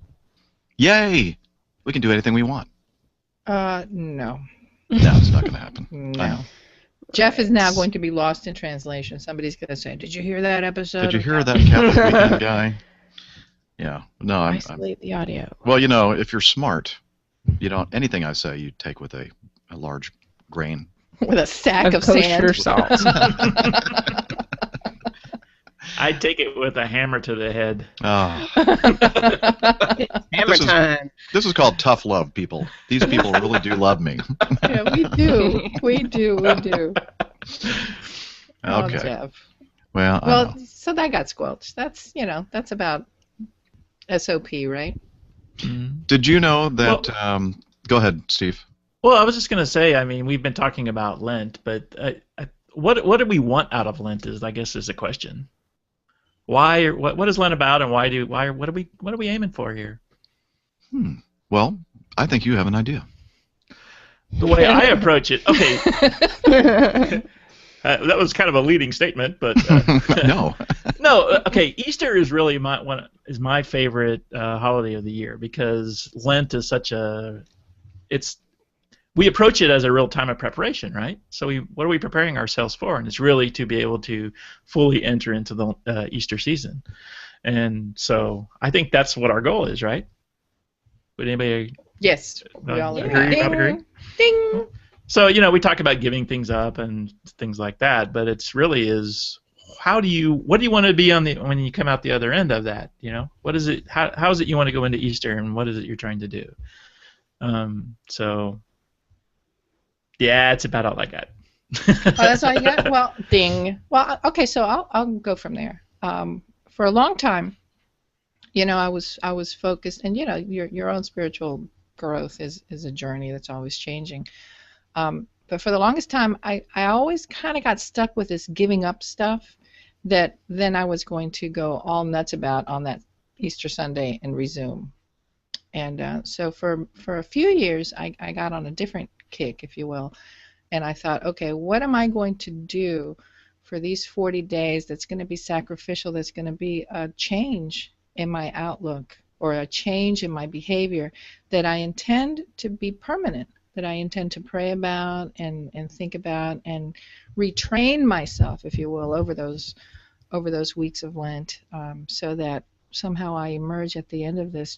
Yay! We can do anything we want. No. No, it's not going to happen. I know. Jeff is now going to be lost in translation. Somebody's going to say, "Did you hear that episode?" Did you hear that Catholic weekend guy? Yeah. No, I'm isolate the audio. Well, if you're smart, you don't anything I say you take with a large grain. With a sack of kosher sand. salt. I'd take it with a hammer to the head. Oh. Hammer time. This is called tough love, people. These people really do love me. Yeah, we do. We do. We do. Oh, Okay. Jeff. Well, so that got squelched. That's about SOP, right? did you know that? Go ahead, Steve. Well, I was just going to say, I mean, we've been talking about Lent, but what do we want out of Lent is the question. Why? What is Lent about, and what are we aiming for here? Well, I think you have an idea. The way I approach it, okay. That was kind of a leading statement, but No. no. Okay, Easter is really my favorite holiday of the year because Lent is we approach it as a real time of preparation, right? So what are we preparing ourselves for? And it's really to be able to fully enter into the Easter season. And so I think that's what our goal is, right? Would anybody? Yes, we all agree? Ding. Ding. So we talk about giving things up and things like that, but it's really is what do you want to be when you come out the other end of that? What is it? How is it you want to go into Easter, and what is it you're trying to do? So. Yeah, it's about all I got. That's all you got? Well, ding. Well, okay, so I'll go from there. For a long time, I was focused, and your own spiritual growth is a journey that's always changing. But for the longest time, I always kind of got stuck with this giving up stuff that then I was going to go all nuts about on that Easter Sunday and resume. And so for a few years, I got on a different kick, if you will, and I thought, okay, what am I going to do for these 40 days that's going to be sacrificial, that's going to be a change in my outlook or a change in my behavior that I intend to be permanent, that I intend to pray about and think about and retrain myself, if you will, over those weeks of Lent, so that somehow I emerge at the end of this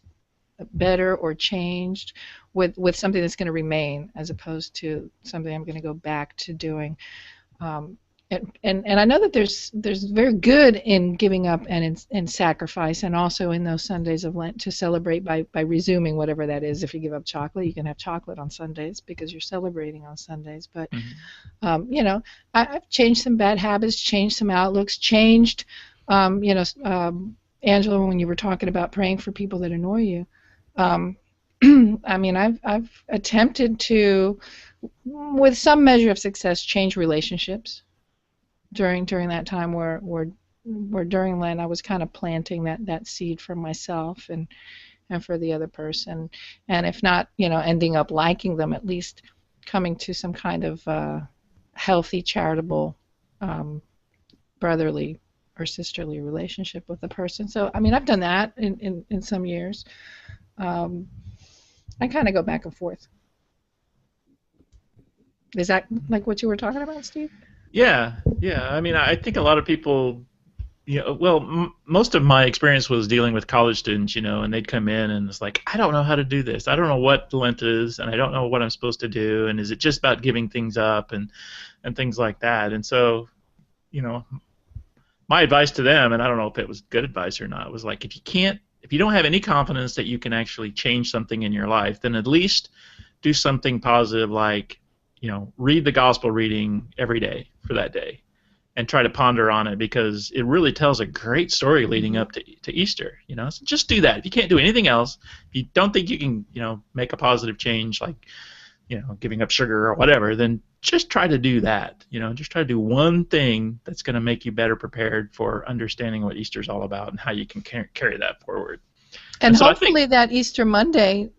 better or changed with something that's going to remain as opposed to something I'm going to go back to doing. And I know that there's very good in giving up and in sacrifice, and also in those Sundays of Lent to celebrate by resuming whatever that is. If you give up chocolate, you can have chocolate on Sundays because you're celebrating on Sundays. But I've changed some bad habits, changed some outlooks, changed. Angela, when you were talking about praying for people that annoy you, I mean, I've attempted to, with some measure of success, change relationships during that time where during Lent I was kind of planting that seed for myself and for the other person, and if not, ending up liking them, at least coming to some kind of healthy, charitable, brotherly or sisterly relationship with the person. So I mean, I've done that in some years. I kind of go back and forth. Is that like what you were talking about, Steve? Yeah. I mean, I think a lot of people, most of my experience was dealing with college students, and they'd come in and it's like, I don't know how to do this. I don't know what Lent is, and I don't know what I'm supposed to do, and is it just about giving things up and things like that. And so, my advice to them, and I don't know if it was good advice or not, was like, if you don't have any confidence that you can actually change something in your life, then at least do something positive like, read the gospel reading every day for that day and try to ponder on it, because it really tells a great story leading up to Easter. So just do that. If you can't do anything else, if you don't think you can, make a positive change like, giving up sugar or whatever, then just try to do that. Just try to do one thing that's going to make you better prepared for understanding what Easter's all about and how you can carry that forward. And so hopefully that Easter Monday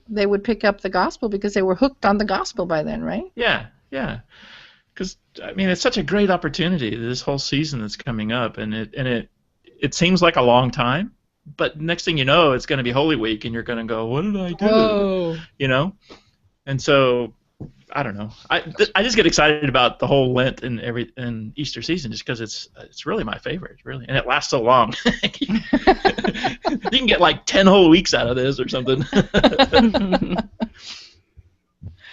they would pick up the gospel because they were hooked on the gospel by then, right? Yeah. Because I mean, it's such a great opportunity, this whole season that's coming up, and it seems like a long time, but next thing you know, it's going to be Holy Week, and you're going to go, what did I do? Whoa. And so I don't know. I just get excited about the whole Lent and Easter season just because it's really my favorite, really, and it lasts so long. You can get like 10 whole weeks out of this or something.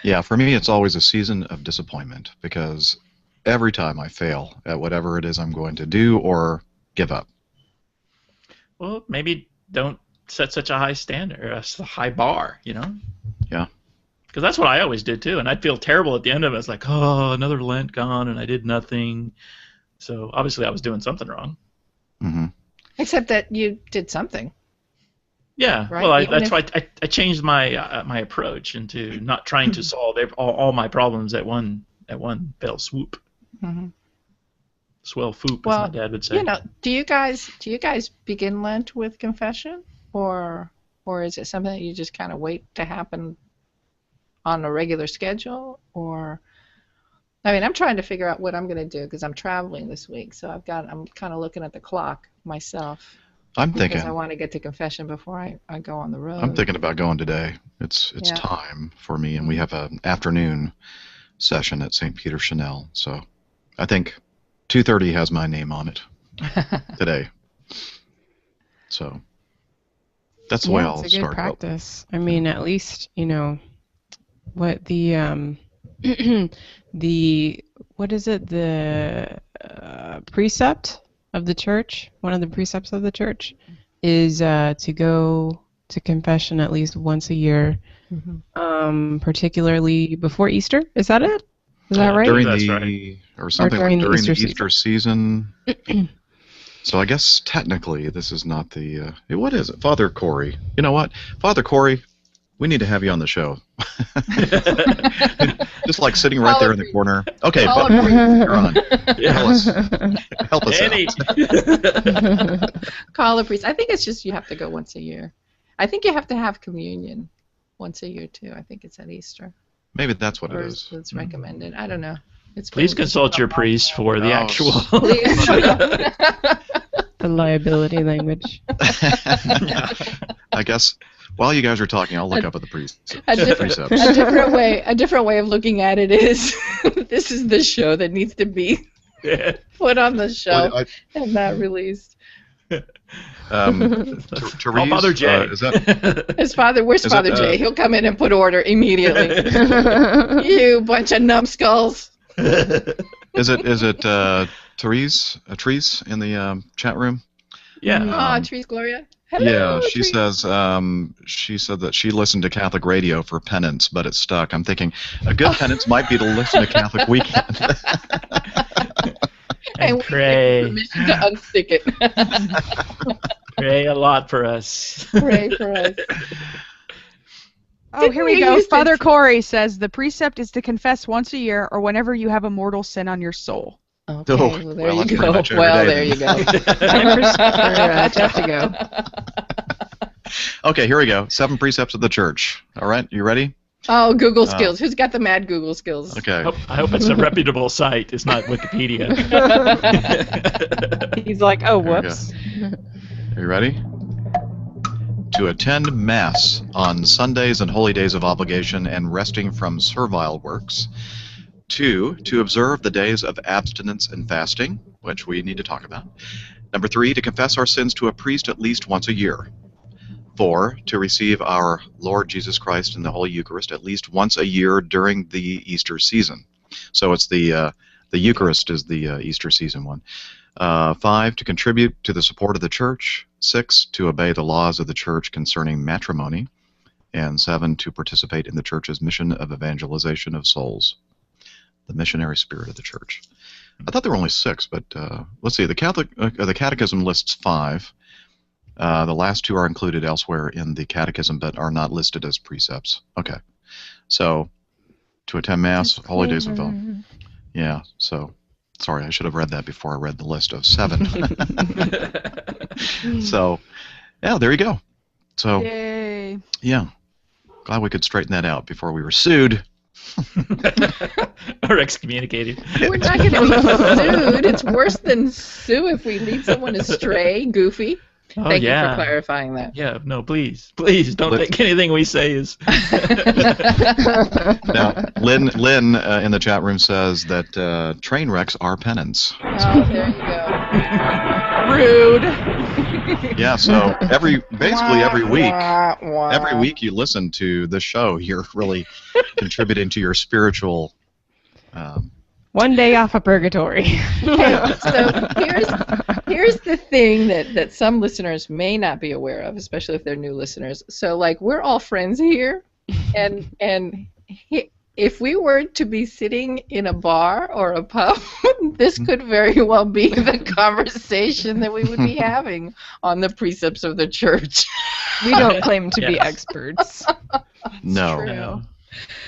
Yeah, for me it's always a season of disappointment because every time I fail at whatever it is I'm going to do or give up. Well, maybe don't set such a high standard, or a high bar, Yeah. Because that's what I always did too, and I'd feel terrible at the end of it. It's like, oh, another Lent gone, and I did nothing. So obviously I was doing something wrong. Mm-hmm. Except that you did something. Yeah, right? Well, that's why I changed my my approach into not trying to solve all my problems at one fell swoop. Mm-hmm. Swell foop, as my dad would say. Do you guys begin Lent with confession, or is it something that you just kind of wait to happen on a regular schedule? Or, I mean, I'm trying to figure out what I'm going to do because I'm traveling this week, so I'm kind of looking at the clock myself. I'm thinking. Because I want to get to confession before I go on the road. I'm thinking about going today. It's time for me, and we have an afternoon session at St. Peter Chanel, so I think 2:30 has my name on it today. So that's the way I'll it's a good start. practice. I mean, at least what the what is it, the precept of the church, one of the precepts of the church is to go to confession at least once a year, particularly before Easter. Is that it? Is that right? During That's the right. or something during like the during Easter the Easter season. So I guess technically this is not the. What is it? Father Corey. You know what? Father Corey, we need to have you on the show. Just like sitting right there in the corner. Okay, but you're on. Help us Annie. out. Call a priest. I think it's just you have to go once a year. I think you have to have communion once a year too. I think it's at Easter. Maybe that's what Or it is. it's recommended. I don't know. Please consult your priest for the actual. Please. The liability language. I guess while you guys are talking, I'll look up at the precepts. A different way of looking at it is this is the show that needs to be put on the shelf and not released. Therese, Father Jay. is that Where's Father Jay? He'll come in and put order immediately. You bunch of numbskulls. is it Therese in the chat room? Yeah. Therese Gloria. Hello, Hello, she says she said that she listened to Catholic radio for penance, but it's stuck. I'm thinking a good penance might be to listen to Catholic Weekend. And pray. Permission to unstick it. Pray a lot for us. Pray for us. Oh, here we go. Father Corey says the precept is to confess once a year or whenever you have a mortal sin on your soul. Okay, Oh, there you that's go. pretty much every Well, day there then. you go. Time for Jeff to go. Okay, here we go. 7 precepts of the church. All right, you ready? Oh, Google skills. Who's got the mad Google skills? Okay. I hope it's a reputable site. It's not Wikipedia. He's like, oh, Here we go. whoops. Are you ready? To attend Mass on Sundays and holy days of obligation and resting from servile works. 2, to observe the days of abstinence and fasting, which we need to talk about. Number 3, to confess our sins to a priest at least once a year. 4, to receive our Lord Jesus Christ in the Holy Eucharist at least once a year during the Easter season. So it's the Eucharist is the Easter season one. 5, to contribute to the support of the Church. 6, to obey the laws of the Church concerning matrimony. And 7, to participate in the Church's mission of evangelization of souls. The missionary spirit of the Church. I thought there were only 6, but let's see. The Catechism lists 5. The last 2 are included elsewhere in the Catechism, but are not listed as precepts. Okay, so to attend Mass, holy days of yeah. So sorry, I should have read that before I read the list of 7. So yeah, there you go. So Yay. yeah, glad we could straighten that out before we were sued. Or excommunicated. We're not going to be sued. It's worse than sue if we lead someone astray, Goofy. Thank you for clarifying that. Yeah, no, please don't think anything we say is. Now, Lynn in the chat room says that train wrecks are penance. Oh, there you go. Rude. Yeah, so every week you listen to the show, you're really contributing to your spiritual. One day off of purgatory. Okay, so here's the thing that some listeners may not be aware of, especially if they're new listeners. So, like, we're all friends here, and if we were to be sitting in a bar or a pub, this could very well be the conversation that we would be having on the precepts of the Church. We don't claim to be experts. No. True.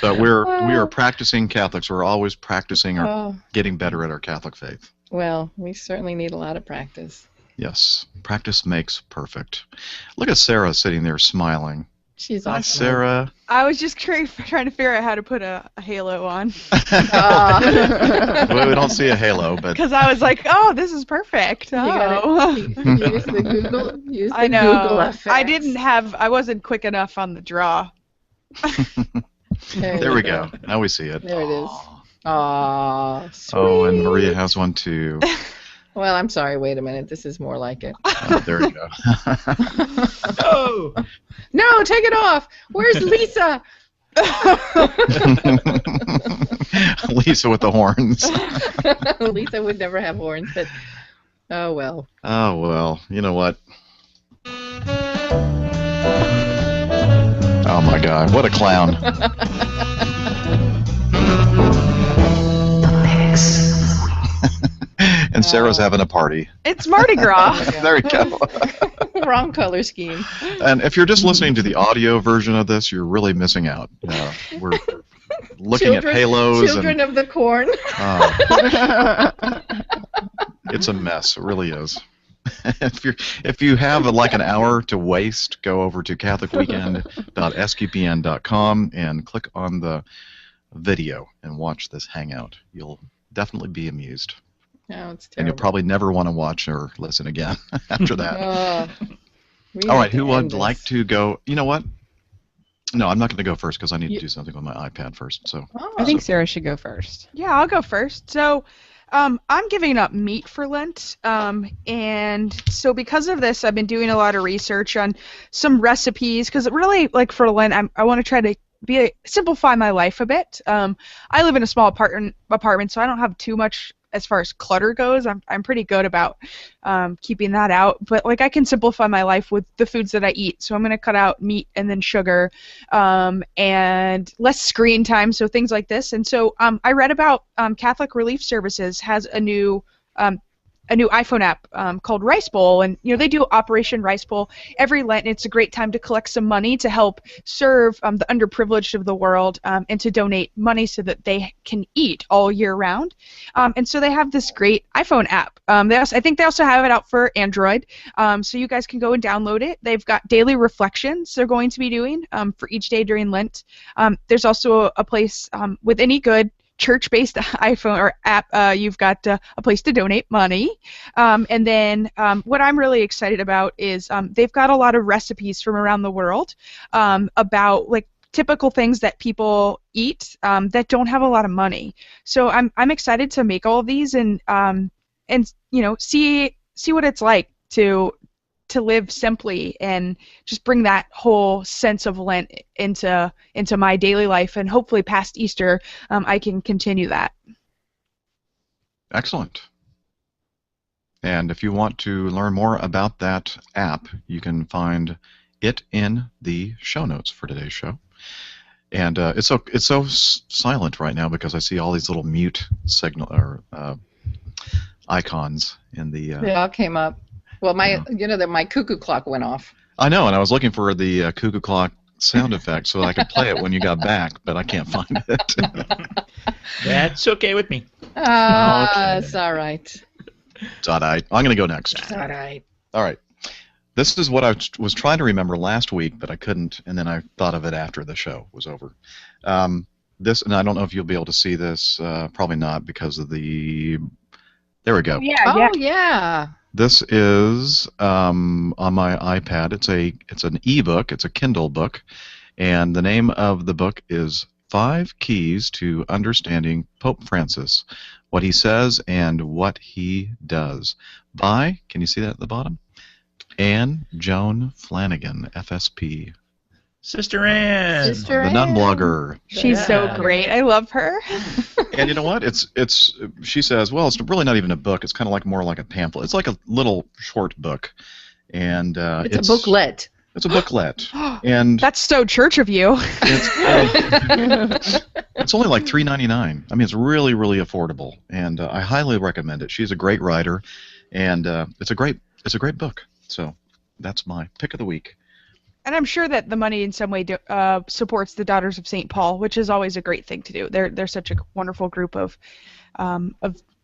But we are practicing Catholics. We're always practicing or getting better at our Catholic faith. Well, we certainly need a lot of practice. Yes, practice makes perfect. Look at Sarah sitting there smiling. She's Hi, awesome. Sarah. I was just trying to figure out how to put a halo on. Well, we don't see a halo, but Because I was like, oh, this is perfect. You Oh. gotta use the Google. Use the I know. Google effects. I wasn't quick enough on the draw. there we go. Now we see it. There it is. Aw, sweet. Oh, and Maria has one too. Well, I'm sorry. Wait a minute. This is more like it. Oh, there you go. Oh! No, take it off. Where's Lisa? Lisa with the horns. Lisa would never have horns, but oh well. Oh, well, you know what? Oh, my God. What a clown. And Sarah's having a party. It's Mardi Gras. There you go. Wrong color scheme. And if you're just listening to the audio version of this, you're really missing out. We're looking at halos. Children of the Corn. It's a mess. It really is. If you have like an hour to waste, go over to catholicweekend.sqpn.com and click on the video and watch this hangout. You'll definitely be amused. No, it's terrible. And you'll probably never want to watch or listen again after that. All right, who would like to go? You know what? No, I'm not going to go first because I need to do something on my iPad first. So I think Sarah should go first. Yeah, I'll go first. So I'm giving up meat for Lent, and so because of this, I've been doing a lot of research on some recipes because really, like for Lent, I want to try to simplify my life a bit. I live in a small apartment, so I don't have too much as far as clutter goes. I'm pretty good about keeping that out, but like I can simplify my life with the foods that I eat. So I'm going to cut out meat and then sugar, and less screen time, so things like this. And so I read about Catholic Relief Services has a new iPhone app called Rice Bowl, and they do Operation Rice Bowl every Lent, and it's a great time to collect some money to help serve the underprivileged of the world, and to donate money so that they can eat all year round. And so they have this great iPhone app. I think they also have it out for Android, so you guys can go and download it. They've got daily reflections they're going to be doing for each day during Lent. There's also a place with any good church-based iPhone or app, you've got a place to donate money. And then what I'm really excited about is they've got a lot of recipes from around the world about like typical things that people eat that don't have a lot of money. So I'm excited to make all of these and see what it's like to live simply and just bring that whole sense of Lent into my daily life, and hopefully past Easter I can continue that. Excellent. And if you want to learn more about that app, you can find it in the show notes for today's show. And it's so silent right now because I see all these little mute signal or icons in the. They all came up. Well, my cuckoo clock went off. I know, and I was looking for the cuckoo clock sound effect so I could play it when you got back, but I can't find it. That's okay with me. It's all right. It's all right. I'm going to go next. It's all right. All right. This is what I was trying to remember last week, but I couldn't, and then I thought of it after the show was over. This, and I don't know if you'll be able to see this. Probably not because of the. There we go. Yeah. This is on my iPad. It's an ebook. It's a Kindle book, and the name of the book is 5 Keys to Understanding Pope Francis, What He Says and What He Does, by, can you see that at the bottom? Anne Joan Flanagan, FSP. Sister Anne. The nun blogger. She's so great. I love her. And you know what? She says, well, it's really not even a book. It's kind of like more like a pamphlet. It's like a little short book, and it's a booklet. It's a booklet, and that's so church of you. It's only like $3.99. I mean, it's really, really affordable, and I highly recommend it. She's a great writer, and it's a great book. So that's my pick of the week. And I'm sure that the money in some way supports the Daughters of St. Paul, which is always a great thing to do. They're such a wonderful group of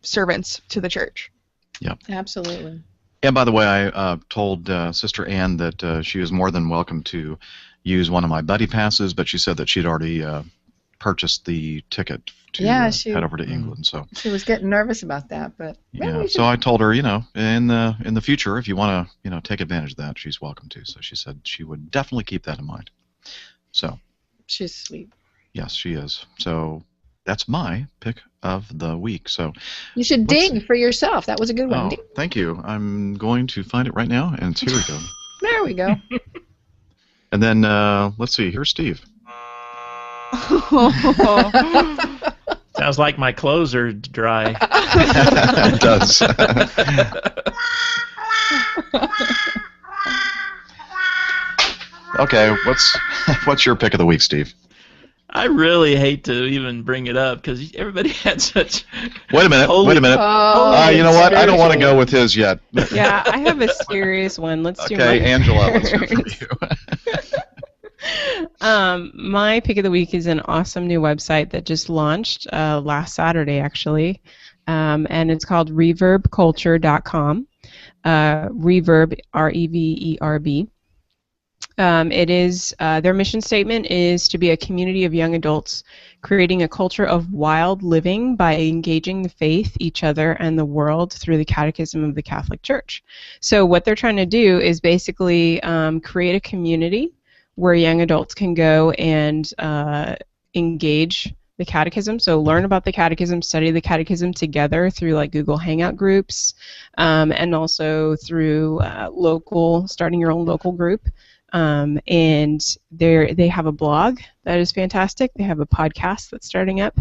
servants to the church. Yeah, absolutely. And by the way, I told Sister Anne that she was more than welcome to use one of my buddy passes, but she said that she'd already purchased the ticket to head over to England. So she was getting nervous about that, but so I told her, in the future, if you want to, take advantage of that, she's welcome to. So she said she would definitely keep that in mind. So she's sweet. Yes, she is. So that's my pick of the week. So you should dig for yourself. That was a good one. Oh, thank you. I'm going to find it right now, and here we go. There we go. And then let's see. Here's Steve. Sounds like my clothes are dry. It does. Okay, what's your pick of the week, Steve? I really hate to even bring it up because everybody had such. Wait a minute. Holy- Wait a minute. Oh, You know what? I don't want to spiritual. go with his yet. Yeah, I have a serious one. Let's do Okay, mine Angela, let's hear from first. you. My pick of the week is an awesome new website that just launched last Saturday, actually, and it's called ReverbCulture.com. Reverb, R-E-V-E-R-B. It is their mission statement is to be a community of young adults creating a culture of wild living by engaging the faith, each other, and the world through the Catechism of the Catholic Church. So what they're trying to do is basically create a community where young adults can go and engage the catechism, so learn about the catechism, study the catechism together through like Google Hangout groups, and also through starting your own local group. And they have a blog that is fantastic. They have a podcast that's starting up,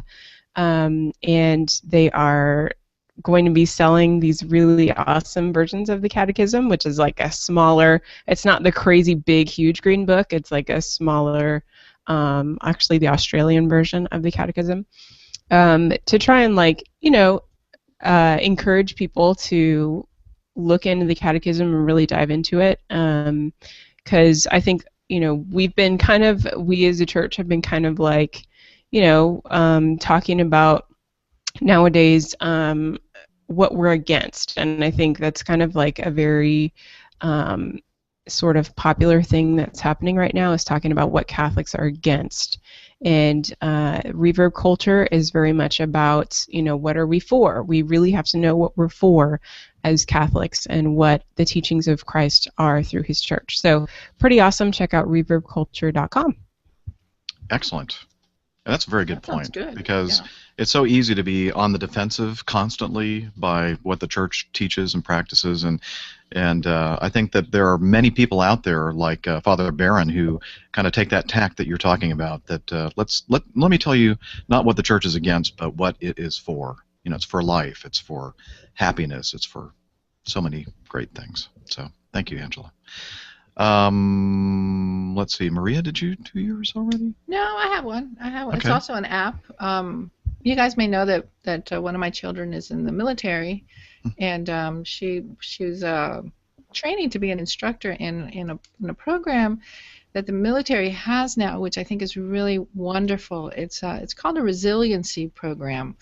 and they are going to be selling these really awesome versions of the catechism, which is like a smaller, it's not the crazy big huge green book, it's like a smaller, actually the Australian version of the catechism, to try and encourage people to look into the catechism and really dive into it, because I think we as a church have been kind of like talking about nowadays what we're against, and I think that's kind of like a very sort of popular thing that's happening right now, is talking about what Catholics are against. And reverb culture is very much about what are we for. We really have to know what we're for as Catholics and what the teachings of Christ are through his church. So pretty awesome. Check out reverbculture.com. Excellent. And that's a very good That sounds point, good. because Yeah. it's so easy to be on the defensive constantly by what the church teaches and practices, and I think that there are many people out there like Father Barron who kind of take that tack that you're talking about. That let me tell you not what the church is against, but what it is for. It's for life. It's for happiness. It's for so many great things. So thank you, Angela. Let's see, Maria, did you do yours already? No, I have one. It's Okay. also an app. You guys may know that one of my children is in the military, and she's training to be an instructor in a program that the military has now, which I think is really wonderful. It's called a resiliency program,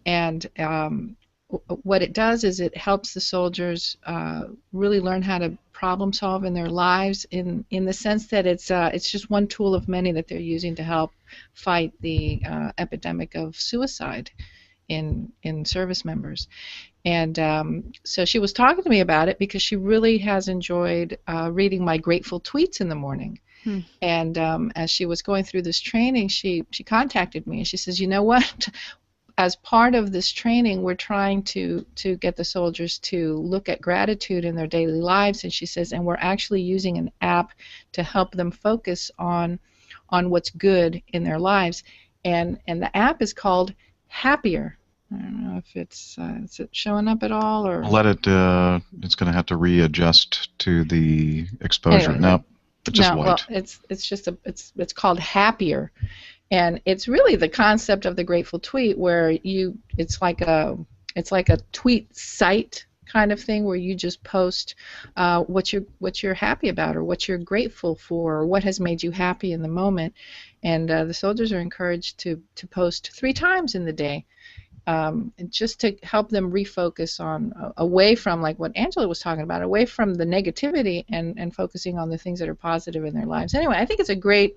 and what it does is it helps the soldiers really learn how to problem solve in their lives, in the sense that it's just one tool of many that they're using to help fight the epidemic of suicide in service members. And so she was talking to me about it because she really has enjoyed reading my grateful tweets in the morning. And as she was going through this training, she contacted me and she says, you know what? As part of this training, we're trying to get the soldiers to look at gratitude in their daily lives, and she says, and we're actually using an app to help them focus on what's good in their lives, and the app is called Happier. I don't know if it's is it showing up at all, or Let it. It's going to have to readjust to the exposure. Anyway, No, it's just no, white. well, it's called Happier. And it's really the concept of the Grateful Tweet, where it's like a tweet site kind of thing, where you just post what you're happy about, or what you're grateful for, or what has made you happy in the moment. And the soldiers are encouraged to post 3 times in the day, just to help them refocus away from, like what Angela was talking about, away from the negativity, and focusing on the things that are positive in their lives. Anyway, I think it's a great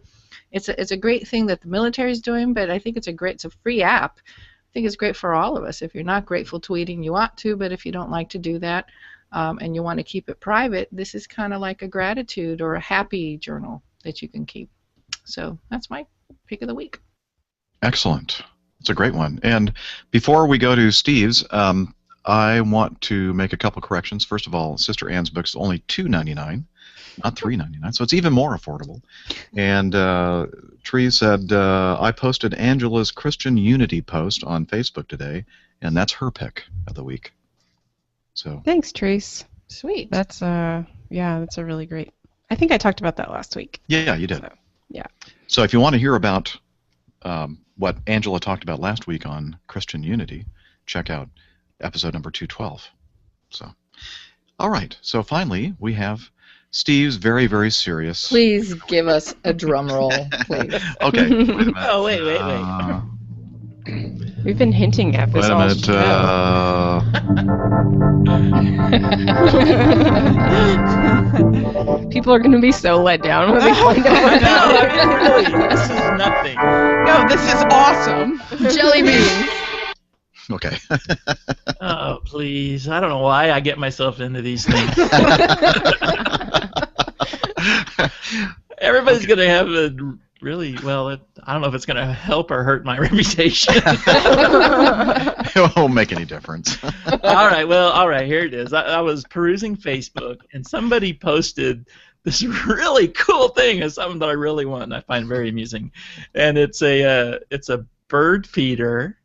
thing that the military is doing, but I think it's a free app. I think it's great for all of us. If you're not grateful tweeting, you ought to, but if you don't like to do that, and you want to keep it private, this is kind of like a gratitude or a happy journal that you can keep. So that's my pick of the week. Excellent. It's a great one. And before we go to Steve's, I want to make a couple corrections. First of all, Sister Anne's book is only $2.99, not $3.99, so it's even more affordable. And Tree said, I posted Angela's Christian Unity post on Facebook today, and that's her pick of the week. So Thanks, Trace. Sweet. That's that's a really great. I think I talked about that last week. yeah, you did. So, yeah. So if you want to hear about what Angela talked about last week on Christian unity, check out episode number 212. So, all right. So finally, we have Steve's very, very serious. Please give us a drum roll, please. Okay. Wait a minute. Oh, wait. We've been hinting at this Wait a all minute. show. People are going to be so let down when they find out. No, this is nothing. No, this is awesome. Jelly beans. Okay. Oh, please. I don't know why I get myself into these things. Everybody's going to have a really, well, I don't know if it's going to help or hurt my reputation. It won't make any difference. All right, here it is. I was perusing Facebook, and somebody posted this really cool thing as something that I really want, and I find very amusing. And it's a bird feeder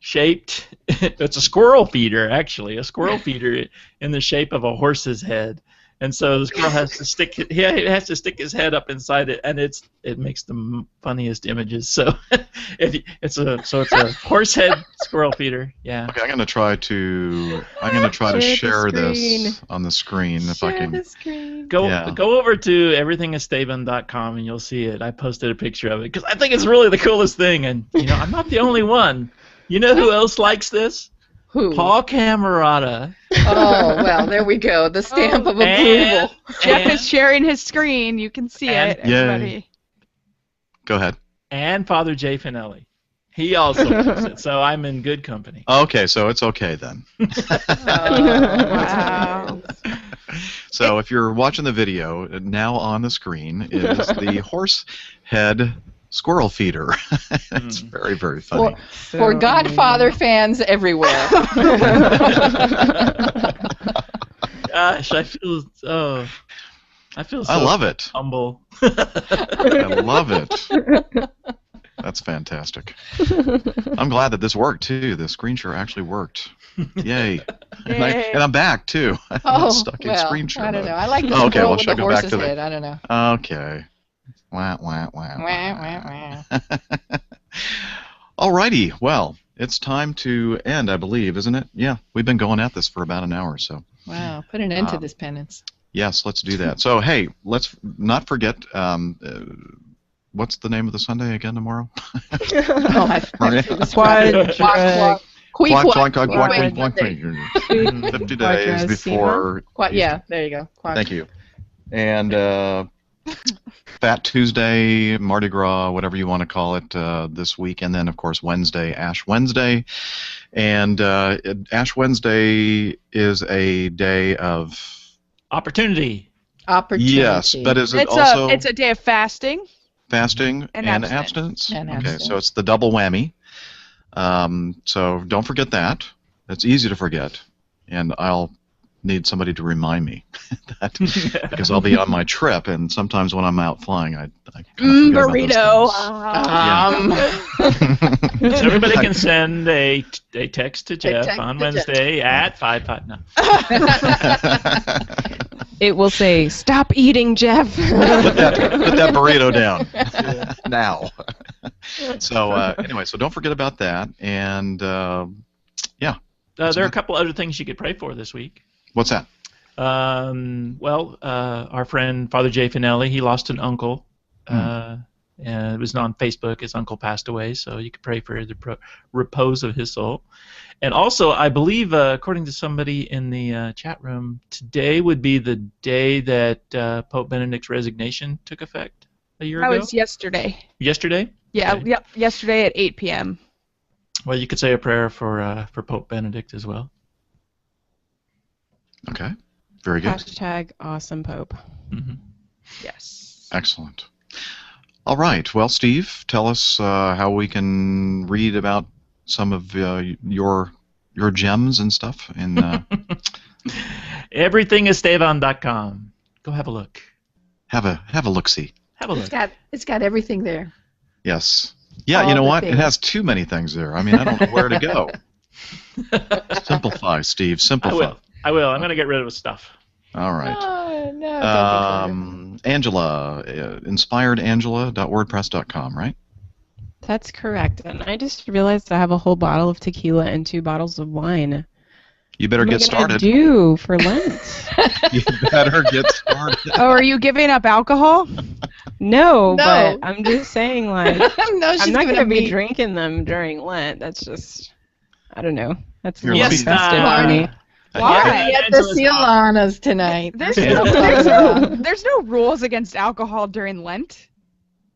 shaped. It's a squirrel feeder, actually, a squirrel feeder in the shape of a horse's head. And so the squirrel has to stick his head up inside it, and it makes the funniest images. So it's a horse head squirrel feeder. Yeah. Okay, I'm gonna try to share this on the screen if I can. Share the screen. Go over to everythingesteban.com and you'll see it. I posted a picture of it because I think it's really the coolest thing, and I'm not the only one. You know who else likes this? Who? Paul Camerata. Oh, well, there we go. The stamp of approval. Jeff is sharing his screen. You can see it, everybody. Go ahead. And Father Jay Finelli. He also likes it, so I'm in good company. Okay, so it's okay then. Wow. So if you're watching the video, now on the screen is the horse head squirrel feeder. It's very, very funny. For Godfather fans everywhere. Gosh, I feel so I love it. humble. I love it. That's fantastic. I'm glad that this worked too. The screen share actually worked. Yay. And I'm back too. I'm not stuck in screen share I don't mode. know. I like the Okay, squirrel well, with should I the go back horse's to the- head. I don't know. Okay. Wah, wah, wah, Wah, wah. wah, wah. Alrighty. Well, it's time to end, I believe, isn't it? Yeah. We've been going at this for about an hour, so. Wow, put an end to this penance. Yes, let's do that. So, hey, let's not forget, what's the name of the Sunday again tomorrow? Maria? Quack, 50 days before. Yeah, there you go. Quack. Thank you. And Fat Tuesday, Mardi Gras, whatever you want to call it, this week. And then, of course, Wednesday, Ash Wednesday. And Ash Wednesday is a day of Opportunity. Yes, but is it also it's a day of fasting. fasting And and abstinence. abstinence? And Okay, abstinence. so it's the double whammy. So don't forget that. It's easy to forget, and I'll need somebody to remind me that because I'll be on my trip, and sometimes when I'm out flying, I kind of forget about those things. So everybody can send a text to Jeff text on to Jeff. Wednesday at 5. No. It will say, "Stop eating, Jeff." Put that burrito down now. So anyway, so don't forget about that, and yeah. There are a couple other things you could pray for this week. What's that? Our friend Father Jay Finelli, he lost an uncle. And it was on Facebook. His uncle passed away, so you could pray for the repose of his soul. And also, I believe, according to somebody in the chat room, today would be the day that Pope Benedict's resignation took effect a year ago. That was yesterday. Yesterday? Yeah, Okay. yep, yesterday at 8 p.m. Well, you could say a prayer for Pope Benedict as well. Okay, very good. Hashtag awesome Pope. Mm-hmm. Yes. Excellent. All right. Well, Steve, tell us how we can read about some of your gems and stuff. In Everythingesteban.com. Go have a look. have a look-see. Have a look. It's got everything there. Yes. Yeah. All You know the what? things. It has too many things there. I mean, I don't know where to go. Simplify, Steve. Simplify. I will. I'm going to get rid of stuff. All right. Oh, no, don't Angela, inspiredangela.wordpress.com, right? That's correct. And I just realized I have a whole bottle of tequila and 2 bottles of wine. You better What am get I gonna started. do for Lent? You better get started. Oh, are you giving up alcohol? No, No. but I'm just saying, like, No, she's I'm not giving gonna up be meat. drinking them during Lent. That's just, I don't know. That's a Here, little let me- festive for me. Why? Get the Cialanas tonight. There's Yeah. there's no rules against alcohol during Lent.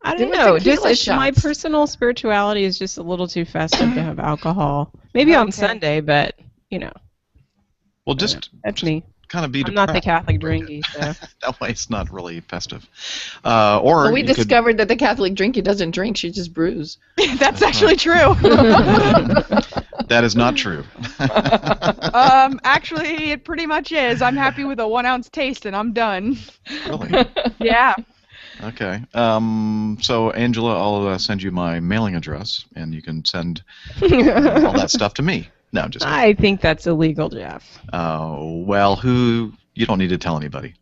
I Do don't a know. tequila Just my shots. personal spirituality is just a little too festive to have alcohol. Maybe on Okay. Sunday, but you know, Well, just that's me. kind of be I'm not the depressed. Catholic drinky, so. That way it's not really festive. Or Well, we you could- discovered that the Catholic drinky doesn't drink; she just brews. That's actually true. that is not true. Actually, it pretty much is. I'm happy with a 1 ounce taste, and I'm done. Really? Yeah. Okay. So, Angela, I'll send you my mailing address, and you can send all that stuff to me. No, I'm just kidding. I think that's illegal, Jeff. Well, you don't need to tell anybody.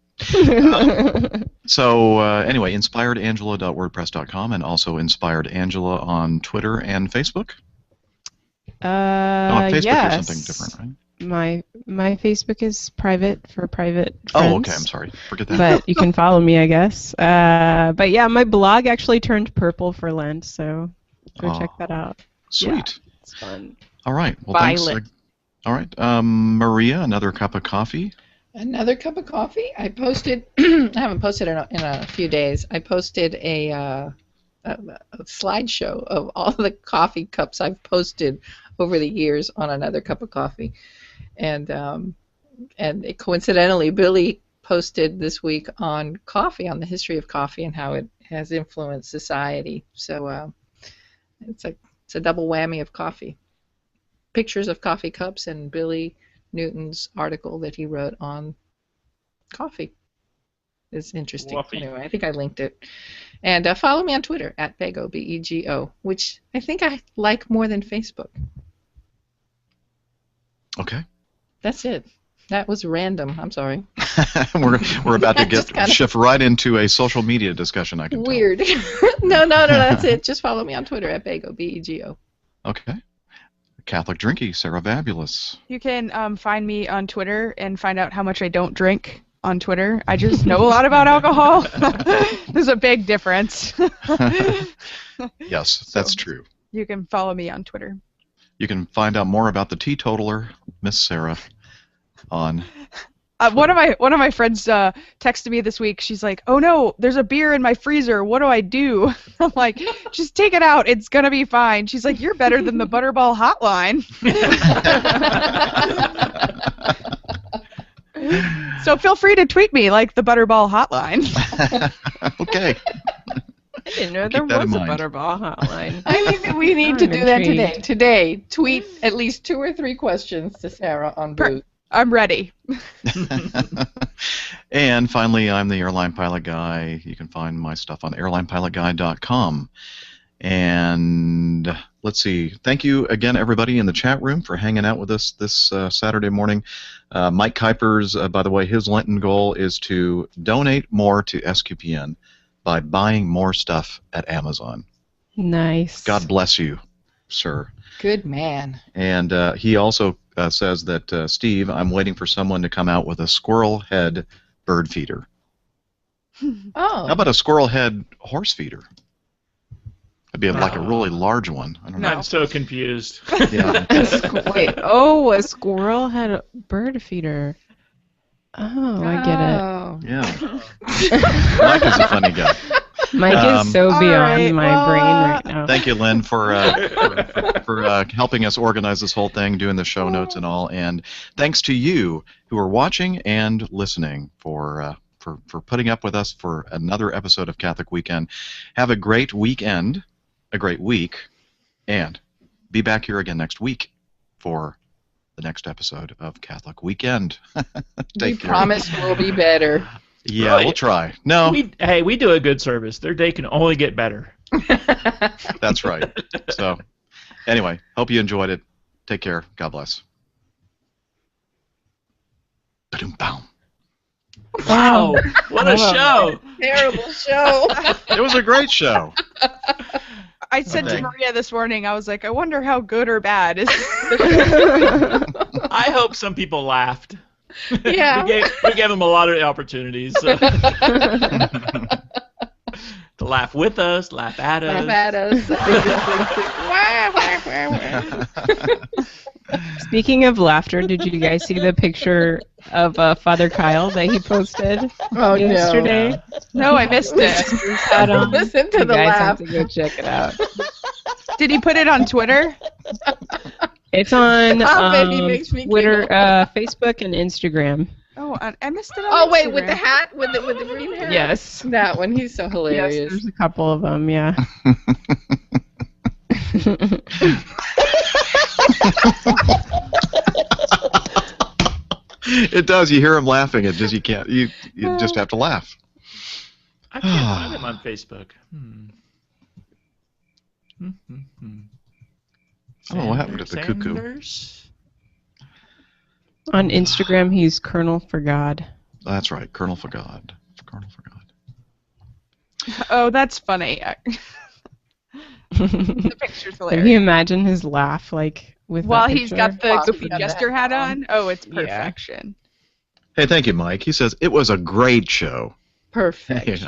So, anyway, inspiredangela.wordpress.com and also Inspired Angela on Twitter and Facebook. On Facebook yes. or something different, right? My Facebook is private for private friends. Oh, okay. I'm sorry. Forget that. But you can follow me, I guess. But yeah, my blog actually turned purple for Lent, so go check that out. Sweet. It's fun. All right. Well, thanks. Violet. All right. Maria, another cup of coffee. Another cup of coffee. I posted. I haven't posted in a few days. I posted a slideshow of all the coffee cups I've posted over the years on Another Cup of Coffee, and coincidentally, Billy posted this week on coffee, on the history of coffee and how it has influenced society. So it's a double whammy of coffee. Pictures of coffee cups and Billy Newton's article that he wrote on coffee. It's interesting. Coffee. Anyway, I think I linked it. And follow me on Twitter at Bego, B-E-G-O, which I think I like more than Facebook. Okay. That's it. That was random. I'm sorry. we're about to Just kinda- shift right into a social media discussion. I can Weird. No, that's it. Just follow me on Twitter at Bego, B-E-G-O. tell. Okay. Catholic Drinky, Sarah Fabulous. You can find me on Twitter and find out how much I don't drink on Twitter. I just know a lot about alcohol. There's a big difference. Yes, that's true. You can follow me on Twitter. You can find out more about the teetotaler, Miss Sarah, on. One of my friends texted me this week. She's like, "Oh no, there's a beer in my freezer. What do I do?" I'm like, "Just take it out. It's gonna be fine." She's like, "You're better than the Butterball hotline." So feel free to tweet me like the Butterball hotline. Okay. I didn't know Keep there that in was a mind. Butterball hotline. I think that we need I'm to do that today. intrigued. Today, tweet at least 2 or 3 questions to Sarah on booze. I'm ready. And finally, I'm the Airline Pilot Guy. You can find my stuff on airlinepilotguy.com. And let's see. Thank you again, everybody in the chat room, for hanging out with us this Saturday morning. Mike Kuiper's, by the way, his Lenten goal is to donate more to SQPN by buying more stuff at Amazon. Nice. God bless you, sir. Good man. And he also says that, Steve, I'm waiting for someone to come out with a squirrel head bird feeder. Oh. How about a squirrel head horse feeder? It'd be like a really large one. I don't know. I'm so confused. Yeah. Wait, a squirrel had a bird feeder. Oh, I get it. Oh. Yeah. Mike is a funny guy. Mike is so All beyond right, my well, brain right now. Thank you, Lynn, for helping us organize this whole thing, doing the show notes and all. And thanks to you who are watching and listening for putting up with us for another episode of Catholic Weekend. Have a great weekend, a great week, and be back here again next week for the next episode of Catholic Weekend. We Take care. promise we'll be better. Yeah, Really? we'll try. No, we do a good service. Their day can only get better. that's right. So, anyway, hope you enjoyed it. Take care. God bless. Ba-dum-bum. Wow, what a show! Terrible show. It was a great show. I said to Maria this morning, I was like, I wonder how good or bad is I hope some people laughed. Yeah. we gave them a lot of opportunities. So. To laugh with us, laugh at us. Laugh at us. Speaking of laughter, did you guys see the picture of Father Kyle that he posted yesterday? No, I missed it. Listen to the guys laugh. have to go check it out. Did he put it on Twitter? It's on He makes me Twitter, Facebook, and Instagram. Oh, I missed it on Oh wait, Instagram. with the hat, with the green hair. Yes. That one. He's so Yes, hilarious. there's a couple of them, yeah. It does. You hear him laughing. It just you can't. You just have to laugh. I can't find him on Facebook. I don't know what happened to the cuckoo. Sanders? On Instagram, he's Colonel for God. That's right, Colonel for God. Colonel for God. Oh, that's funny. The picture's Can hilarious. you imagine his laugh, like, with While that he's picture? got the Wow. goofy jester hat on. Oh, it's Yeah. perfection. Hey, thank you, Mike. He says it was a great show. Perfect.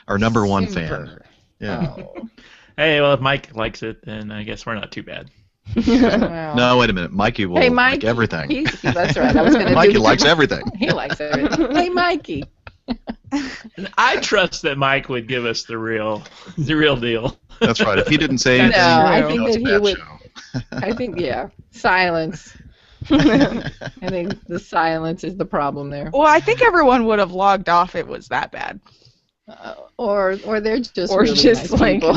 Our number one fan. Super. Yeah. Oh. Hey, well, if Mike likes it, then I guess we're not too bad. Wow. No, wait a minute. Mikey will Hey, like Mikey. everything. That's right. I was going to Mikey do likes everything. He likes everything. Hey, Mikey. And I trust that Mike would give us the real deal. That's right. If he didn't say That's anything, No, I true. think it's that a he bad would. show. I think, yeah. Silence. I think the silence is the problem there. Well, I think everyone would have logged off. It was that bad. Or they're just Or really just nice like- people.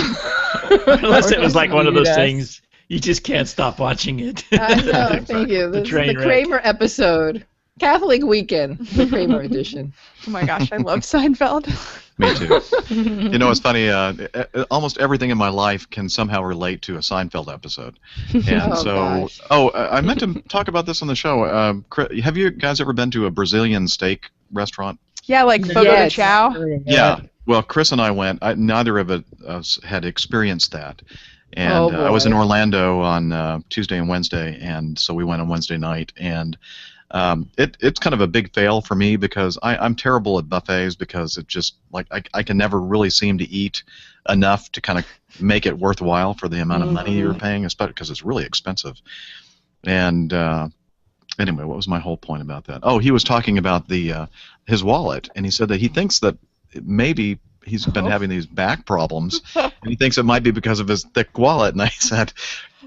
Unless it was like one of those Muted us. things you just can't stop watching it. I know. Thank you. This is train the wreck. Kramer episode. Catholic Weekend, the Kramer edition. Oh my gosh, I love Seinfeld. Me too. You know, it's funny. Almost everything in my life can somehow relate to a Seinfeld episode. And Oh, gosh. I meant to talk about this on the show. Have you guys ever been to a Brazilian steak restaurant? Yeah, like Fogo de Yes. Chao. Yeah. Well, Chris and I went. Neither of us had experienced that. And Oh, I was in boy. Orlando on Tuesday and Wednesday, and so we went on Wednesday night. And it's kind of a big fail for me because I'm terrible at buffets because it just like I can never really seem to eat enough to kind of make it worthwhile for the amount of money you're paying, especially because it's really expensive. And anyway, what was my whole point about that? Oh, he was talking about his wallet, and he said that he thinks that maybe he's been having these back problems, and he thinks it might be because of his thick wallet. And I said,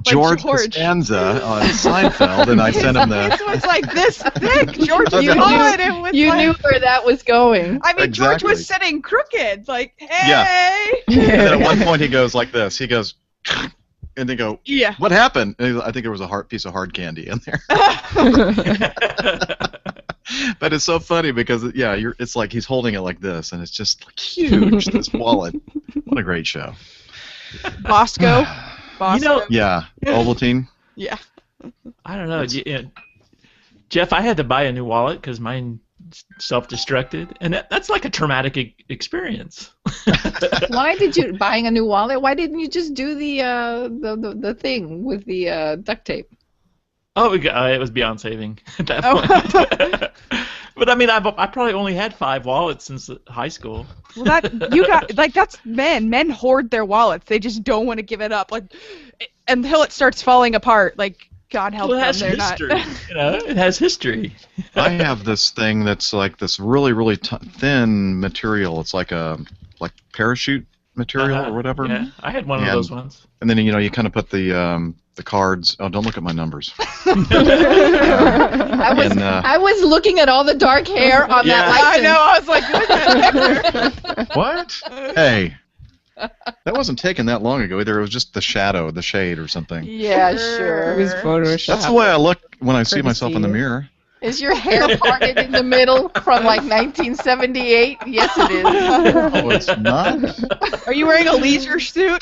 George Costanza on Seinfeld, and I sent him It the. was like this thick. George You saw it. It was You like, knew where that was going. I mean, George Exactly. was sitting crooked. Like, hey. Yeah. And then at one point he goes like this. He goes, and they go, Yeah. "What happened?" And I think there was a piece of hard candy in there. But it's so funny because it's like he's holding it like this, and it's just like huge. This wallet. What a great show. Bosco. You know, Yeah, Ovaltine. Yeah. I don't know. Jeff, I had to buy a new wallet because mine self-destructed, and that's like a traumatic experience. Why did you buying a new wallet? Why didn't you just do the thing with the duct tape? Oh, it was beyond saving at that Oh. point. But I mean, I probably only had 5 wallets since high school. Well, that's men. Men hoard their wallets. They just don't want to give it up. Like, until it starts falling apart. Like, God help Well, it them. has They're history. not. It has history. I have this thing that's like this really, really thin material. It's like parachute material or whatever. Yeah, I had one of those ones. And then you kind of put the cards. Oh, don't look at my numbers. I was looking at all the dark hair on Yeah. that license. I know. I was like, look at that picture. What? Hey, that wasn't taken that long ago either. It was just the shade or something. Yeah, It sure. was Photoshopped. That's the way I look when I see myself in the Courtesy. mirror. Is your hair parted in the middle from like 1978? Yes, it is. Oh, it's not. Are you wearing a leisure suit?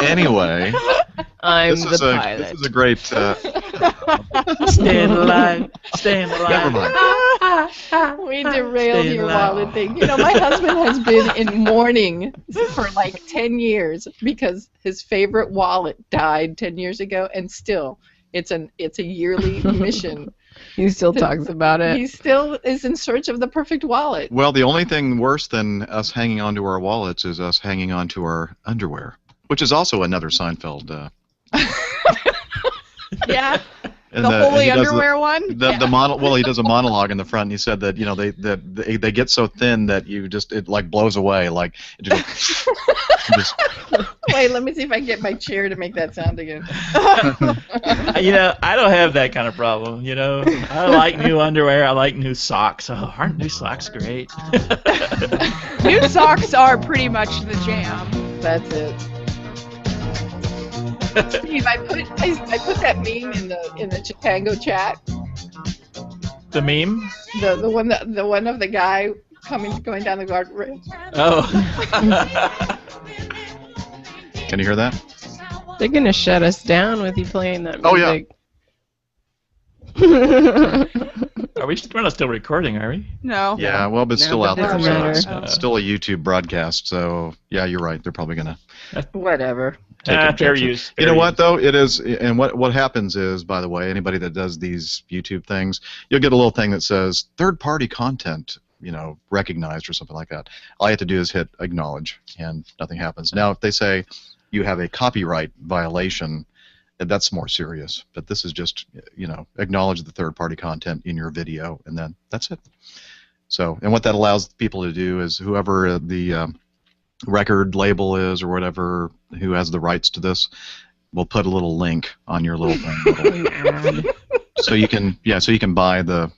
Anyway, I'm this the is pilot. a great. Staying alive. Staying alive. Never mind. We derailed Stay your alive. wallet thing. You know, my husband has been in mourning for like 10 years because his favorite wallet died 10 years ago, and still, it's a yearly mission. He still talks about it. He still is in search of the perfect wallet. Well, the only thing worse than us hanging on to our wallets is us hanging on to our underwear, which is also another Seinfeld. Yeah. And The holy he does underwear one? Well, he does a monologue in the front, and he said that they get so thin that it like blows away, like it just Wait, let me see if I can get my chair to make that sound again. I don't have that kind of problem. I like new underwear. I like new socks. Oh, aren't new socks great? New socks are pretty much the jam. That's it. Steve, I put that meme in the Chitango chat. The meme? The one of the guy going down the guardrail. Oh. Can you hear that? They're gonna shut us down with you playing that Oh, yeah. music. We're not still recording, are we? No. Yeah, well, but it's No, still but out there. doesn't So matter. it's still a YouTube broadcast. So yeah, you're right. They're probably gonna Whatever. take Fair objection. use. You know what though? It is, and what happens is, by the way, anybody that does these YouTube things, you'll get a little thing that says third-party content, recognized or something like that. All you have to do is hit acknowledge, and nothing happens. Now, if they say you have a copyright violation, that's more serious. But this is just, acknowledge the third-party content in your video, and then that's it. So, and what that allows people to do is whoever the record label is or whatever who has the rights to this will put a little link on your little thing. So you can buy the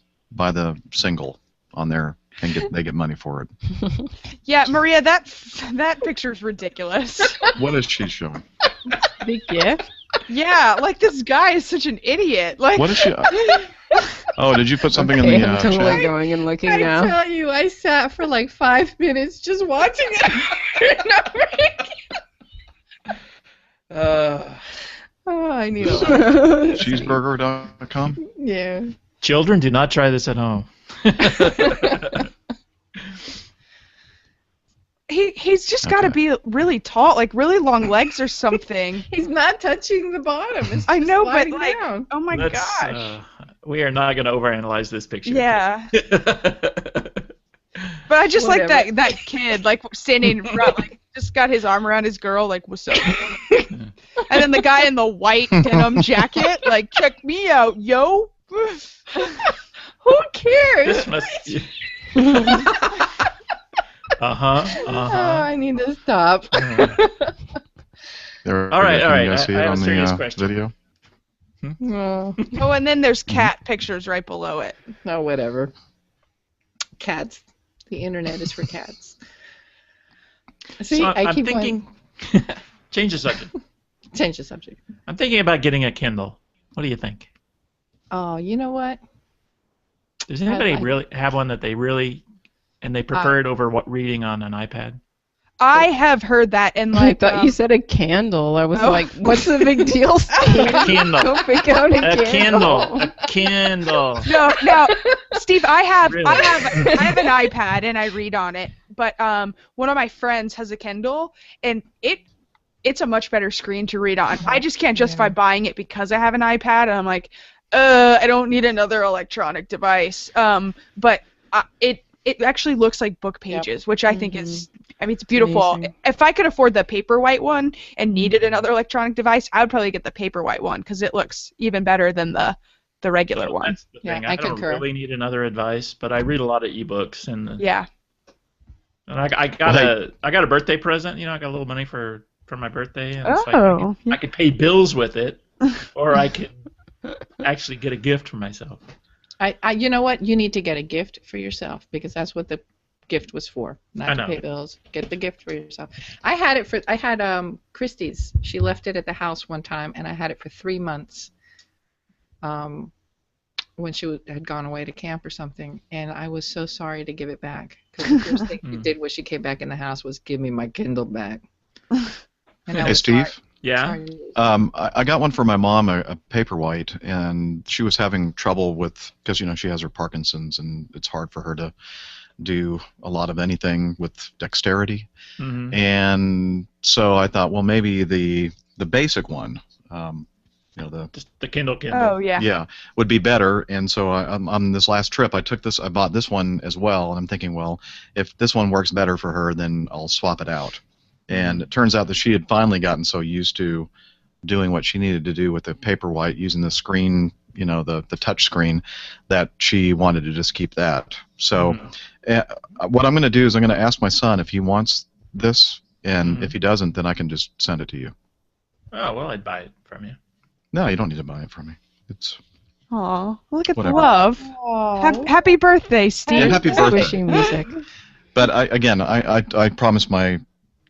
single on there and they get money for it. Yeah, Maria, that picture's ridiculous. What is she showing? The gift? Yeah, like this guy is such an idiot. Like, What is she? Oh, did you put something Okay, in the I'm totally chat? going and looking I now. tell you, I sat for like 5 minutes just watching it. Oh, I need a lot. Cheeseburger.com? Yeah. Children, do not try this at home. he's just got to be really tall, like really long legs or something. He's not touching the bottom. It's I just know, but sliding like, down. oh my gosh. We are not going to overanalyze this picture. Yeah. But I just like Whatever. that kid, like standing around, like just got his arm around his girl, like what's up? And then the guy in the white denim jacket, like check me out, yo. Who cares? This must. Oh, I need to stop. There, All right, can all right. You guys see I it have on a serious the question. video? Oh, Oh, and then there's cat pictures right below it. no, whatever. Cats. The internet is for cats. See, So I I'm keep thinking. Change the subject. change the subject. I'm thinking about getting a Kindle. What do you think? Oh, you know what? Does anybody I- really have one that they really, and they prefer it over reading on an iPad? I have heard that, and I like thought you said a candle. I was Oh. like, what's the big deal, Steve? Kindle. Go pick out a A candle. Kindle. A Kindle. No, Steve, I have Really? I have an iPad and I read on it, but one of my friends has a Kindle and it's a much better screen to read on. I just can't justify buying it because I have an iPad, and I'm like, I don't need another electronic device. But it actually looks like book pages, which I think is, I mean, it's beautiful. Amazing. If I could afford the Paperwhite one and needed another electronic device, I would probably get the Paperwhite one because it looks even better than the regular one. That's the Yeah, thing. I I don't concur. really need another advice, but I read a lot of ebooks, and Yeah. I got a birthday present. I got a little money for my birthday, and it's like Oh. I could pay bills with it, or I could actually get a gift for myself. You know what? You need to get a gift for yourself because that's what the gift was for, I not to know. pay bills. Get the gift for yourself. I had Christie's. She left it at the house one time, and I had it for 3 months. When she had gone away to camp or something, and I was so sorry to give it back because the first thing she did when she came back in the house was give me my Kindle back. And I Hey, was Steve. sorry. Yeah. Sorry to lose. I got one for my mom, a Paperwhite, and she was having trouble with, because she has her Parkinson's, and it's hard for her to do a lot of anything with dexterity. Mm-hmm. And so I thought, well, maybe the basic one, Just the Kindle. Oh yeah. yeah, would be better. And so on this last trip, I bought this one as well, and I'm thinking, well, if this one works better for her, then I'll swap it out. And it turns out that she had finally gotten so used to doing what she needed to do with the Paperwhite, using the screen, the touch screen, that she wanted to just keep that. So what I'm going to do is I'm going to ask my son if he wants this, and if he doesn't, then I can just send it to you. Oh, well, I'd buy it from you. No, you don't need to buy it from me. It's Aw, look at Whatever. the love. Happy birthday, Steve. Yeah, happy birthday. Wishing music. But I promised my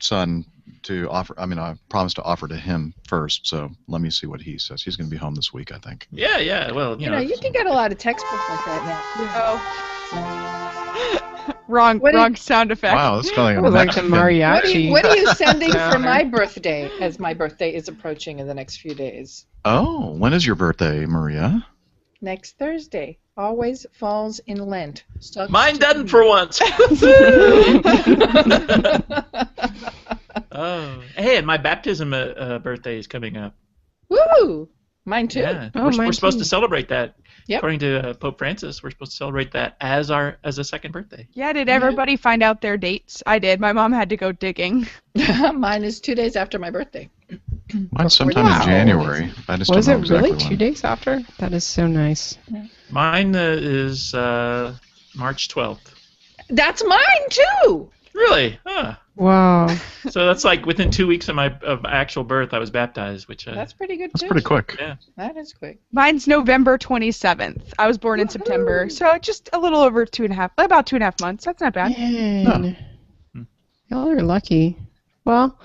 son to offer. I mean, I promised to offer to him first. So let me see what he says. He's going to be home this week, I think. Yeah. Well, You know, you can get a lot of textbooks like that Oh. Wrong What wrong sound effect. Wow, that's kind It of was like the now. mariachi. What are you sending for Sounder. my birthday, as my birthday is approaching in the next few days? Oh, when is your birthday, Maria? Next Thursday. Always falls in Lent. Mine doesn't for once. Oh, hey, and my baptism birthday is coming up. Woo! Mine too. Yeah, Oh, we're mine supposed too. to celebrate that. Yep. According to Pope Francis, we're supposed to celebrate that as a second birthday. Yeah, did everybody find out their dates? I did. My mom had to go digging. Mine is 2 days after my birthday. Mine's sometime Wow. in January. I just Was don't it know exactly really 2 when. days after? That is so nice. Mine is March 12th. That's mine too. Really? Huh. Wow. So that's like within 2 weeks of my actual birth, I was baptized, which That's pretty good That's too. pretty quick. yeah. That is quick. Mine's November 27th. I was born in September, so just a little over about 2.5 months. That's not bad. Man. Y'all are lucky. Well,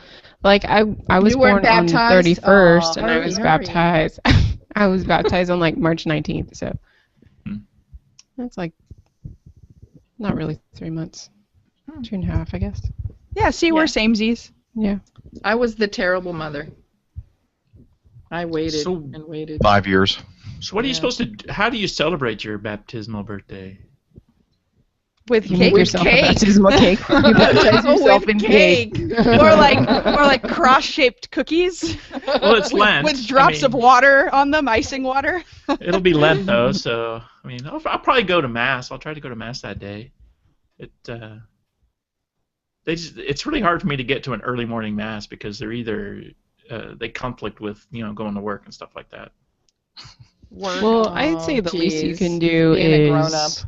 like I was You weren't born on baptized? 31st, Aw, and I hurry, was hurry. baptized. I was baptized on like March 19th, so that's like not really 3 months, 2.5, I guess. Yeah, see, we're samesies. Yeah. I was the terrible mother. I waited So- and waited. 5 years. So what are you Yeah. supposed to do? How do you celebrate your baptismal birthday? With You cake. make yourself a cake. baptismal cake. You baptize yourself With in cake. Or like cross-shaped cookies. Well, it's Lent. With drops of water on them, icing water. It'll be Lent though, so I mean, I'll probably go to mass. I'll try to go to mass that day. It's really hard for me to get to an early morning mass because they're either they conflict with going to work and stuff like that. Word. Well, I'd say the least you geez. can do Being a is get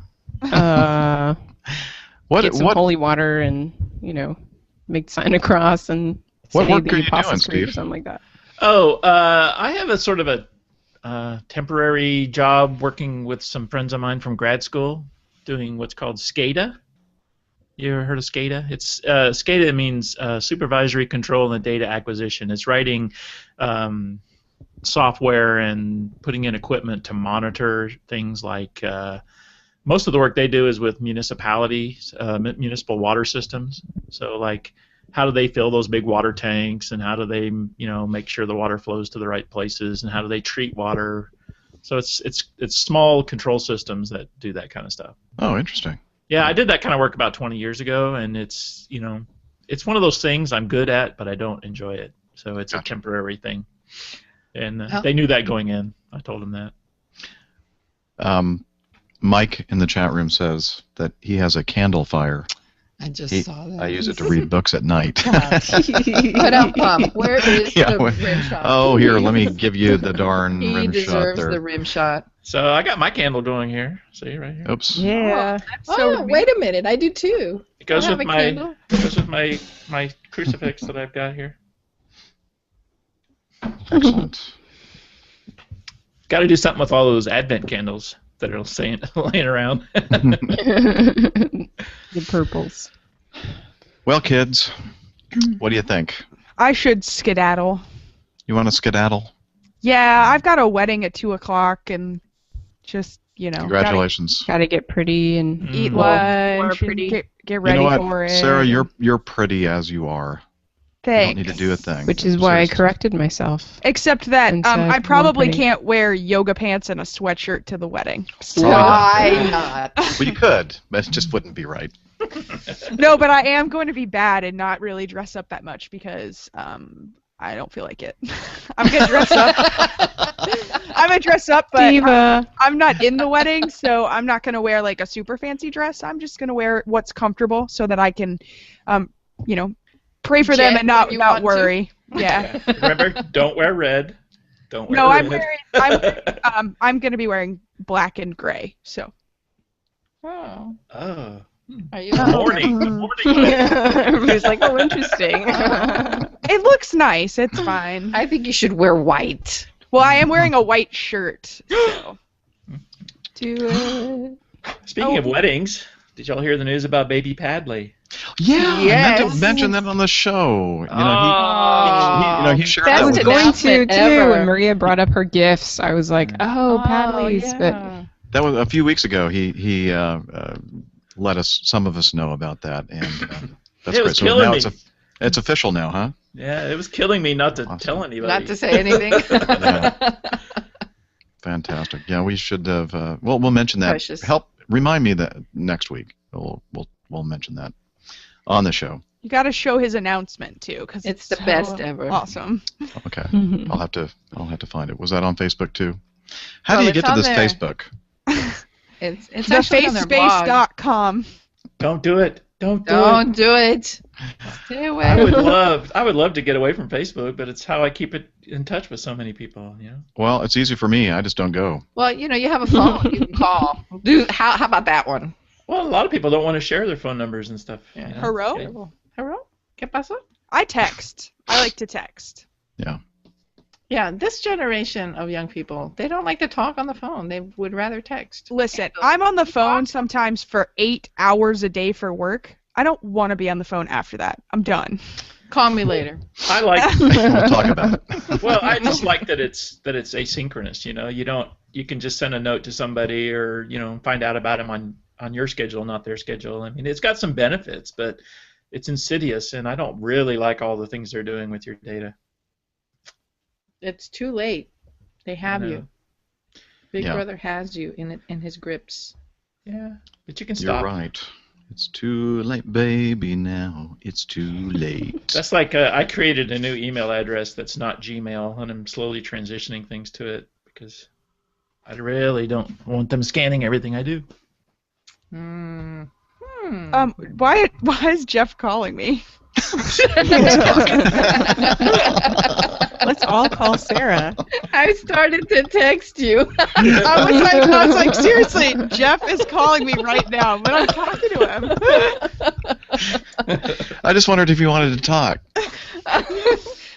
some What holy water and make the sign across and What say work the are you Apostles' doing, Creed or Steve? something like that. Oh, I have a sort of a temporary job working with some friends of mine from grad school, doing what's called SCADA. You ever heard of SCADA? It's SCADA means supervisory control and data acquisition. It's writing software and putting in equipment to monitor things like. Most of the work they do is with municipalities, municipal water systems. So like, how do they fill those big water tanks, and how do they, make sure the water flows to the right places, and how do they treat water? So it's small control systems that do that kind of stuff. Oh, interesting. Yeah, I did that kind of work about 20 years ago, and it's it's one of those things I'm good at, but I don't enjoy it. So it's a Gotcha. temporary thing, and they knew that going in. I told them that. Mike in the chat room says that he has a candle fire. I just saw that. I use it to read books at night. Put up, where is Yeah, the where- rim shot? Oh, here, let me give you the darn He rim shot deserves there. the rim shot. So I got my candle going here. See right here. Oops. Yeah. Oh, wait a minute. I do too. It goes I have with a my candle. my crucifix that I've got here. Excellent. Got to do something with all those Advent candles that are laying around. The purples. Well, kids, what do you think? I should skedaddle. You want to skedaddle? Yeah, I've got a wedding at 2:00 and just, Congratulations. Got to get pretty and eat more lunch pretty. and get You ready know what, for it. Sarah, you're pretty as you are. You don't Thanks. need to do a thing. Which is why I Seriously. corrected myself. Except that And said, I "Come probably on, pretty." can't wear yoga pants and a sweatshirt to the wedding. Probably not. Why not? Well, you could, but it just wouldn't be right. No, but I am going to be bad and not really dress up that much because I don't feel like it. I'm gonna dress up. I'm gonna dress up, but Diva. I'm not in the wedding, so I'm not gonna wear like a super fancy dress. I'm just gonna wear what's comfortable so that I can, pray for them Jet and not when you want to. worry. Yeah. Remember, don't wear red. Don't wear No, red. I'm gonna be wearing black and gray. So. Oh. Oh. Are you? Good morning. Good morning. Everybody's like, oh, interesting. It looks nice. It's fine. I think you should wear white. Well, I am wearing a white shirt. So. Do it. Speaking of weddings, did y'all hear the news about baby Padley? Yeah, I meant Yes. to mention that on the show. He shared that I was with going us. to, too, Ever. when Maria brought up her gifts. I was like, oh, Padley's. yeah. That was a few weeks ago. He let some of us know about that, and that's It great. was So killing now me. it's official now, huh? Yeah, it was killing me not to Awesome. tell anybody. Not to say anything. Yeah. Fantastic. Yeah, we should have. We'll mention that. Precious. Help remind me that next week. We'll mention that on the show. You got to show his announcement too, because It's the best ever. Awesome. Okay, I'll have to find it. Was that on Facebook too? How Well, do you it's get to on this there. Facebook? It's actually on their blog. Thefacespace.com. Don't do it. Don't do it. Don't do it. Stay away. I would love to get away from Facebook, but it's how I keep it in touch with so many people. Well, it's easy for me. I just don't go. Well, you have a phone. You can call. How about that one? Well, a lot of people don't want to share their phone numbers and stuff. Hello? Okay. Hello? ¿Qué pasó? I text. I like to text. Yeah. Yeah, this generation of young people, they don't like to talk on the phone. They would rather text. Listen, I'm on the phone sometimes for 8 hours a day for work. I don't want to be on the phone after that. I'm done. Call me later. I like. We'll talk about it. Well, I just like that it's asynchronous. You can just send a note to somebody or find out about them on your schedule, not their schedule. I mean, it's got some benefits, but it's insidious, and I don't really like all the things they're doing with your data. It's too late. They have I know. you. Big Yeah. Brother has you in his grips. Yeah, but you can You're stop. right. It's too late, baby. Now it's too late. That's like I created a new email address that's not Gmail, and I'm slowly transitioning things to it because I really don't want them scanning everything I do. Why is Jeff calling me? Let's all call Sarah. I started to text you. I was like, seriously, Jeff is calling me right now, but I'm talking to him. I just wondered if you wanted to talk.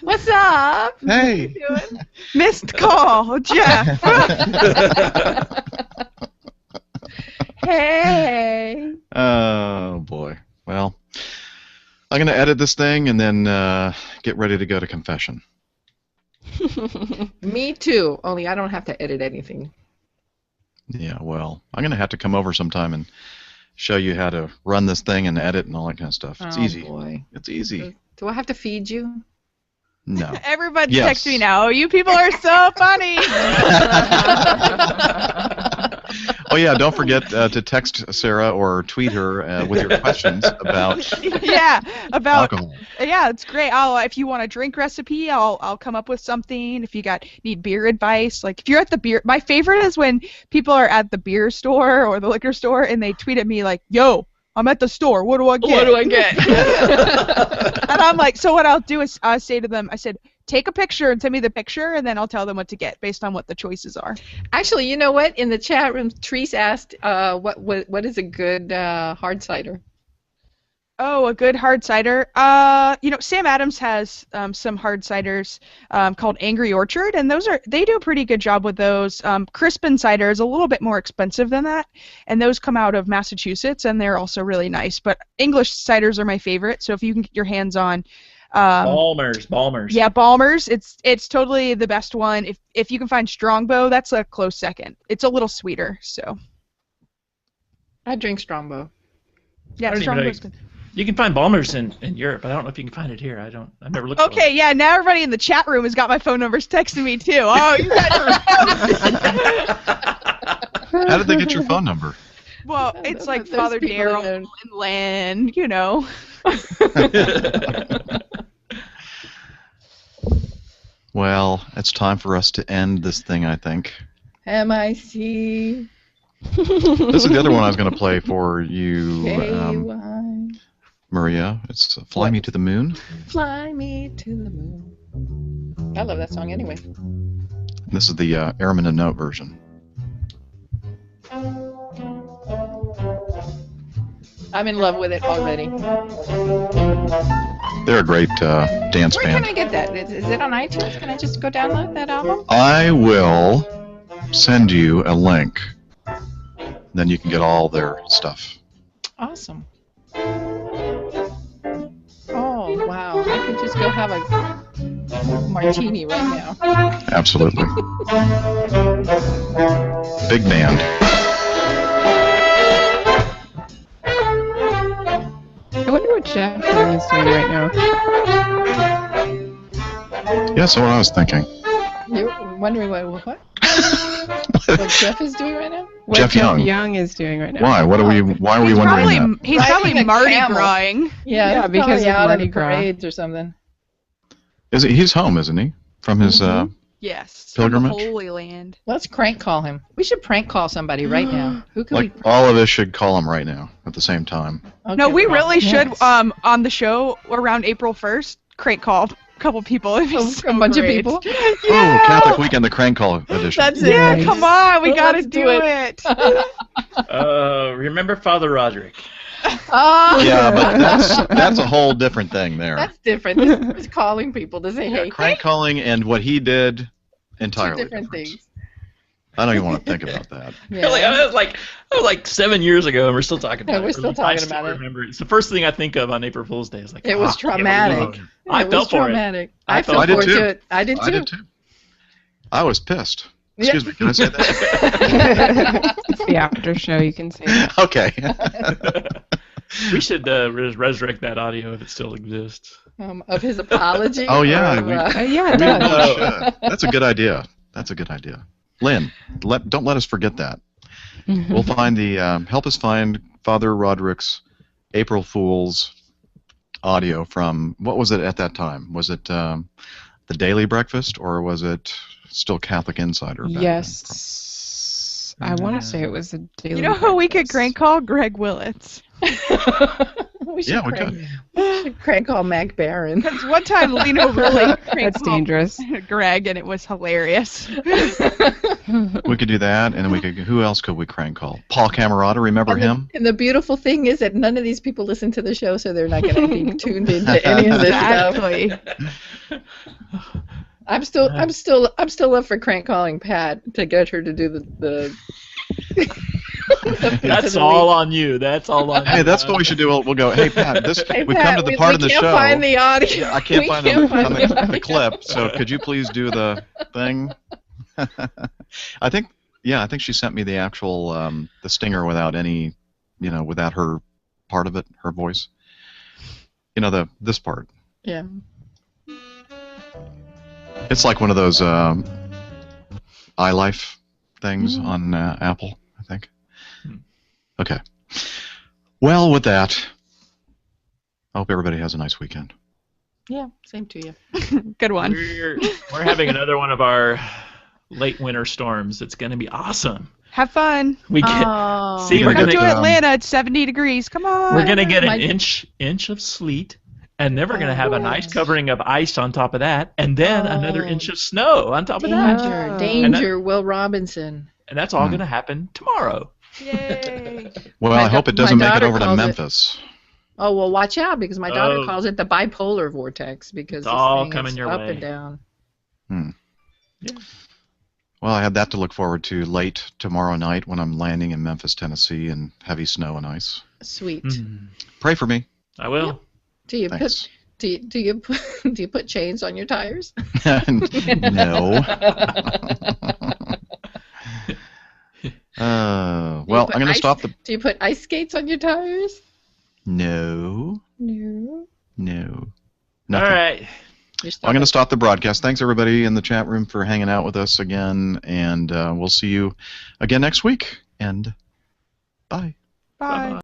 What's up? Hey. Missed call, Jeff. Hey. Oh boy. Well, I'm gonna edit this thing and then get ready to go to confession. Me too. Only I don't have to edit anything. Yeah. Well, I'm gonna have to come over sometime and show you how to run this thing and edit and all that kind of stuff. It's easy. Boy. It's easy. Do I have to feed you? No. Everybody's Yes. texting me now. You people are so funny. Oh yeah. Don't forget to text Sarah or tweet her with your questions about Yeah, about alcohol. yeah, it's great. If you want a drink recipe, I'll come up with something. If you need beer advice, like if you're at the beer, my favorite is when people are at the beer store or the liquor store and they tweet at me like, "Yo, I'm at the store. What do I get?" What do I get? And I'm like, so what I'll do is I say to them, I said, take a picture and send me the picture, and then I'll tell them what to get based on what the choices are. Actually, you know what? In the chat room, Therese asked, what is a good hard cider? Oh, a good hard cider. Sam Adams has some hard ciders called Angry Orchard, and they do a pretty good job with those. Crispin cider is a little bit more expensive than that, and those come out of Massachusetts, and they're also really nice. But English ciders are my favorite, so if you can get your hands on Balmers. Yeah, Balmers. It's totally the best one. If you can find Strongbow, that's a close second. It's a little sweeter, so I drink Strongbow. yeah, I don't even know Strongbow's good. You can find Balmer's in Europe, but I don't know if you can find it here. I've never looked. Okay, yeah. Now everybody in the chat room has got my phone numbers texting me too. Oh, you guys are. How did they get your phone number? Well, it's like Those Father people Daryl don't- and Lynn, you know. Well, it's time for us to end this thing, I think. MIC. This is the other one I was going to play for you, KY. Maria. It's Fly Me to the Moon. Fly me to the moon. I love that song anyway. This is the Airman and Note version. I'm in love with it already. They're a great dance Where band. can I get that? Is it on iTunes? Can I just go download that album? I will send you a link. Then you can get all their stuff. Awesome. Oh, wow. I could just go have a martini right now. Absolutely. Big band. I wonder what Jeff is doing right now. Yeah, that's what I was thinking. You're wondering what Jeff is doing right now? What Jeff Young. is doing right now. Why? Why are we wondering that? He's Riding probably a Mardi camel. Gras-ing. Yeah, Yeah, he's because probably of out Mardi in the Gras. parades or something. He's home, isn't he? From his Yes. Pilgrimage? From the Holy Land. Let's crank call him. We should prank call somebody right now. Who can like we? all of us should call him right now at the same time. Okay, No, we well, really should, yes. on the show around April 1st, crank call a couple people. It'd be so A bunch great. of people. Oh, Catholic Weekend, the crank call edition. That's it. Yeah, Nice. come on, we Well, gotta let's do do it. Remember Father Roderick? Oh, Yeah, but that's a whole different thing there. that's different. This is calling people to say, hey, Crank calling and what he did, two entirely different different. things. I don't even want to think about that. Yeah. Really, that was like 7 years ago, and we're still talking about Yeah, it. we're still I talking still about it. remember it. It's the first thing I think of on April Fool's Day. It's like It was I can't traumatic. believe it. I It felt was for it. traumatic. I I felt- fell I did forward too. to it. I did I did too. I was pissed. Excuse me, can I say that? It's the after show, you can say that. Okay. We should resurrect that audio if it still exists. Of his apology. Oh, yeah, or, we- Yeah, it We does. really should. That's a good idea. That's a good idea. Lynn, don't let us forget that. We'll find the help us find Father Roderick's April Fool's audio from, what was it at that time? Was it the Daily Breakfast, or was it still Catholic Insider? Back then? Yes. I want to say it was a daily. You know who we could breakfast. crank call? Greg Willits. we should Yeah, we crank, could. we should crank call Mac Barron. Because one time Lino really cranked That's called dangerous. Greg, and it was hilarious. We could do that, and then we could. Who else could we crank call? Paul Camerata, remember him? And the beautiful thing is that none of these people listen to the show, so they're not going to be tuned into any of this stuff. Exactly. I'm still up for crank calling Pat to get her to do the That's all on you. That's all on you. Hey, that's what we should do. We'll go. Hey, Pat, Hey, we've Pat, come to the part of the we can't show. find the audio. Yeah, I can't We find can't the, find the the clip. So could you please do the thing? I think she sent me the actual the stinger without any, without her part of it, her voice. This part. Yeah. It's like one of those iLife things on Apple, I think. Okay. Well, with that, I hope everybody has a nice weekend. Yeah. Same to you. Good one. We're having another one of our late winter storms. It's going to be awesome. Have fun. We get Oh. see You're we're gonna Come going to get, to Atlanta. It's 70 degrees. Come on. we're going to get My- an inch of sleet, and then we're going to have a nice covering of ice on top of that, and then another Oh. inch of snow on top of that. Danger, Oh. danger, Will Robinson. And that's all going to happen tomorrow. Yay. Well, My I hope da- it doesn't my make it daughter over to calls it- Memphis. Oh, well, watch out, because my daughter Oh. calls it the bipolar vortex, because It's this all thing coming is your up way. and down. Well, I have that to look forward to late tomorrow night when I'm landing in Memphis, Tennessee, in heavy snow and ice. Sweet. Mm. Pray for me. I will. Do you Thanks. put do you put do you put chains on your tires? No. Well, I'm going to stop the. Do you put ice skates on your tires? No. I'm going to stop the broadcast. Thanks, everybody in the chat room, for hanging out with us again, and we'll see you again next week. And bye. Bye.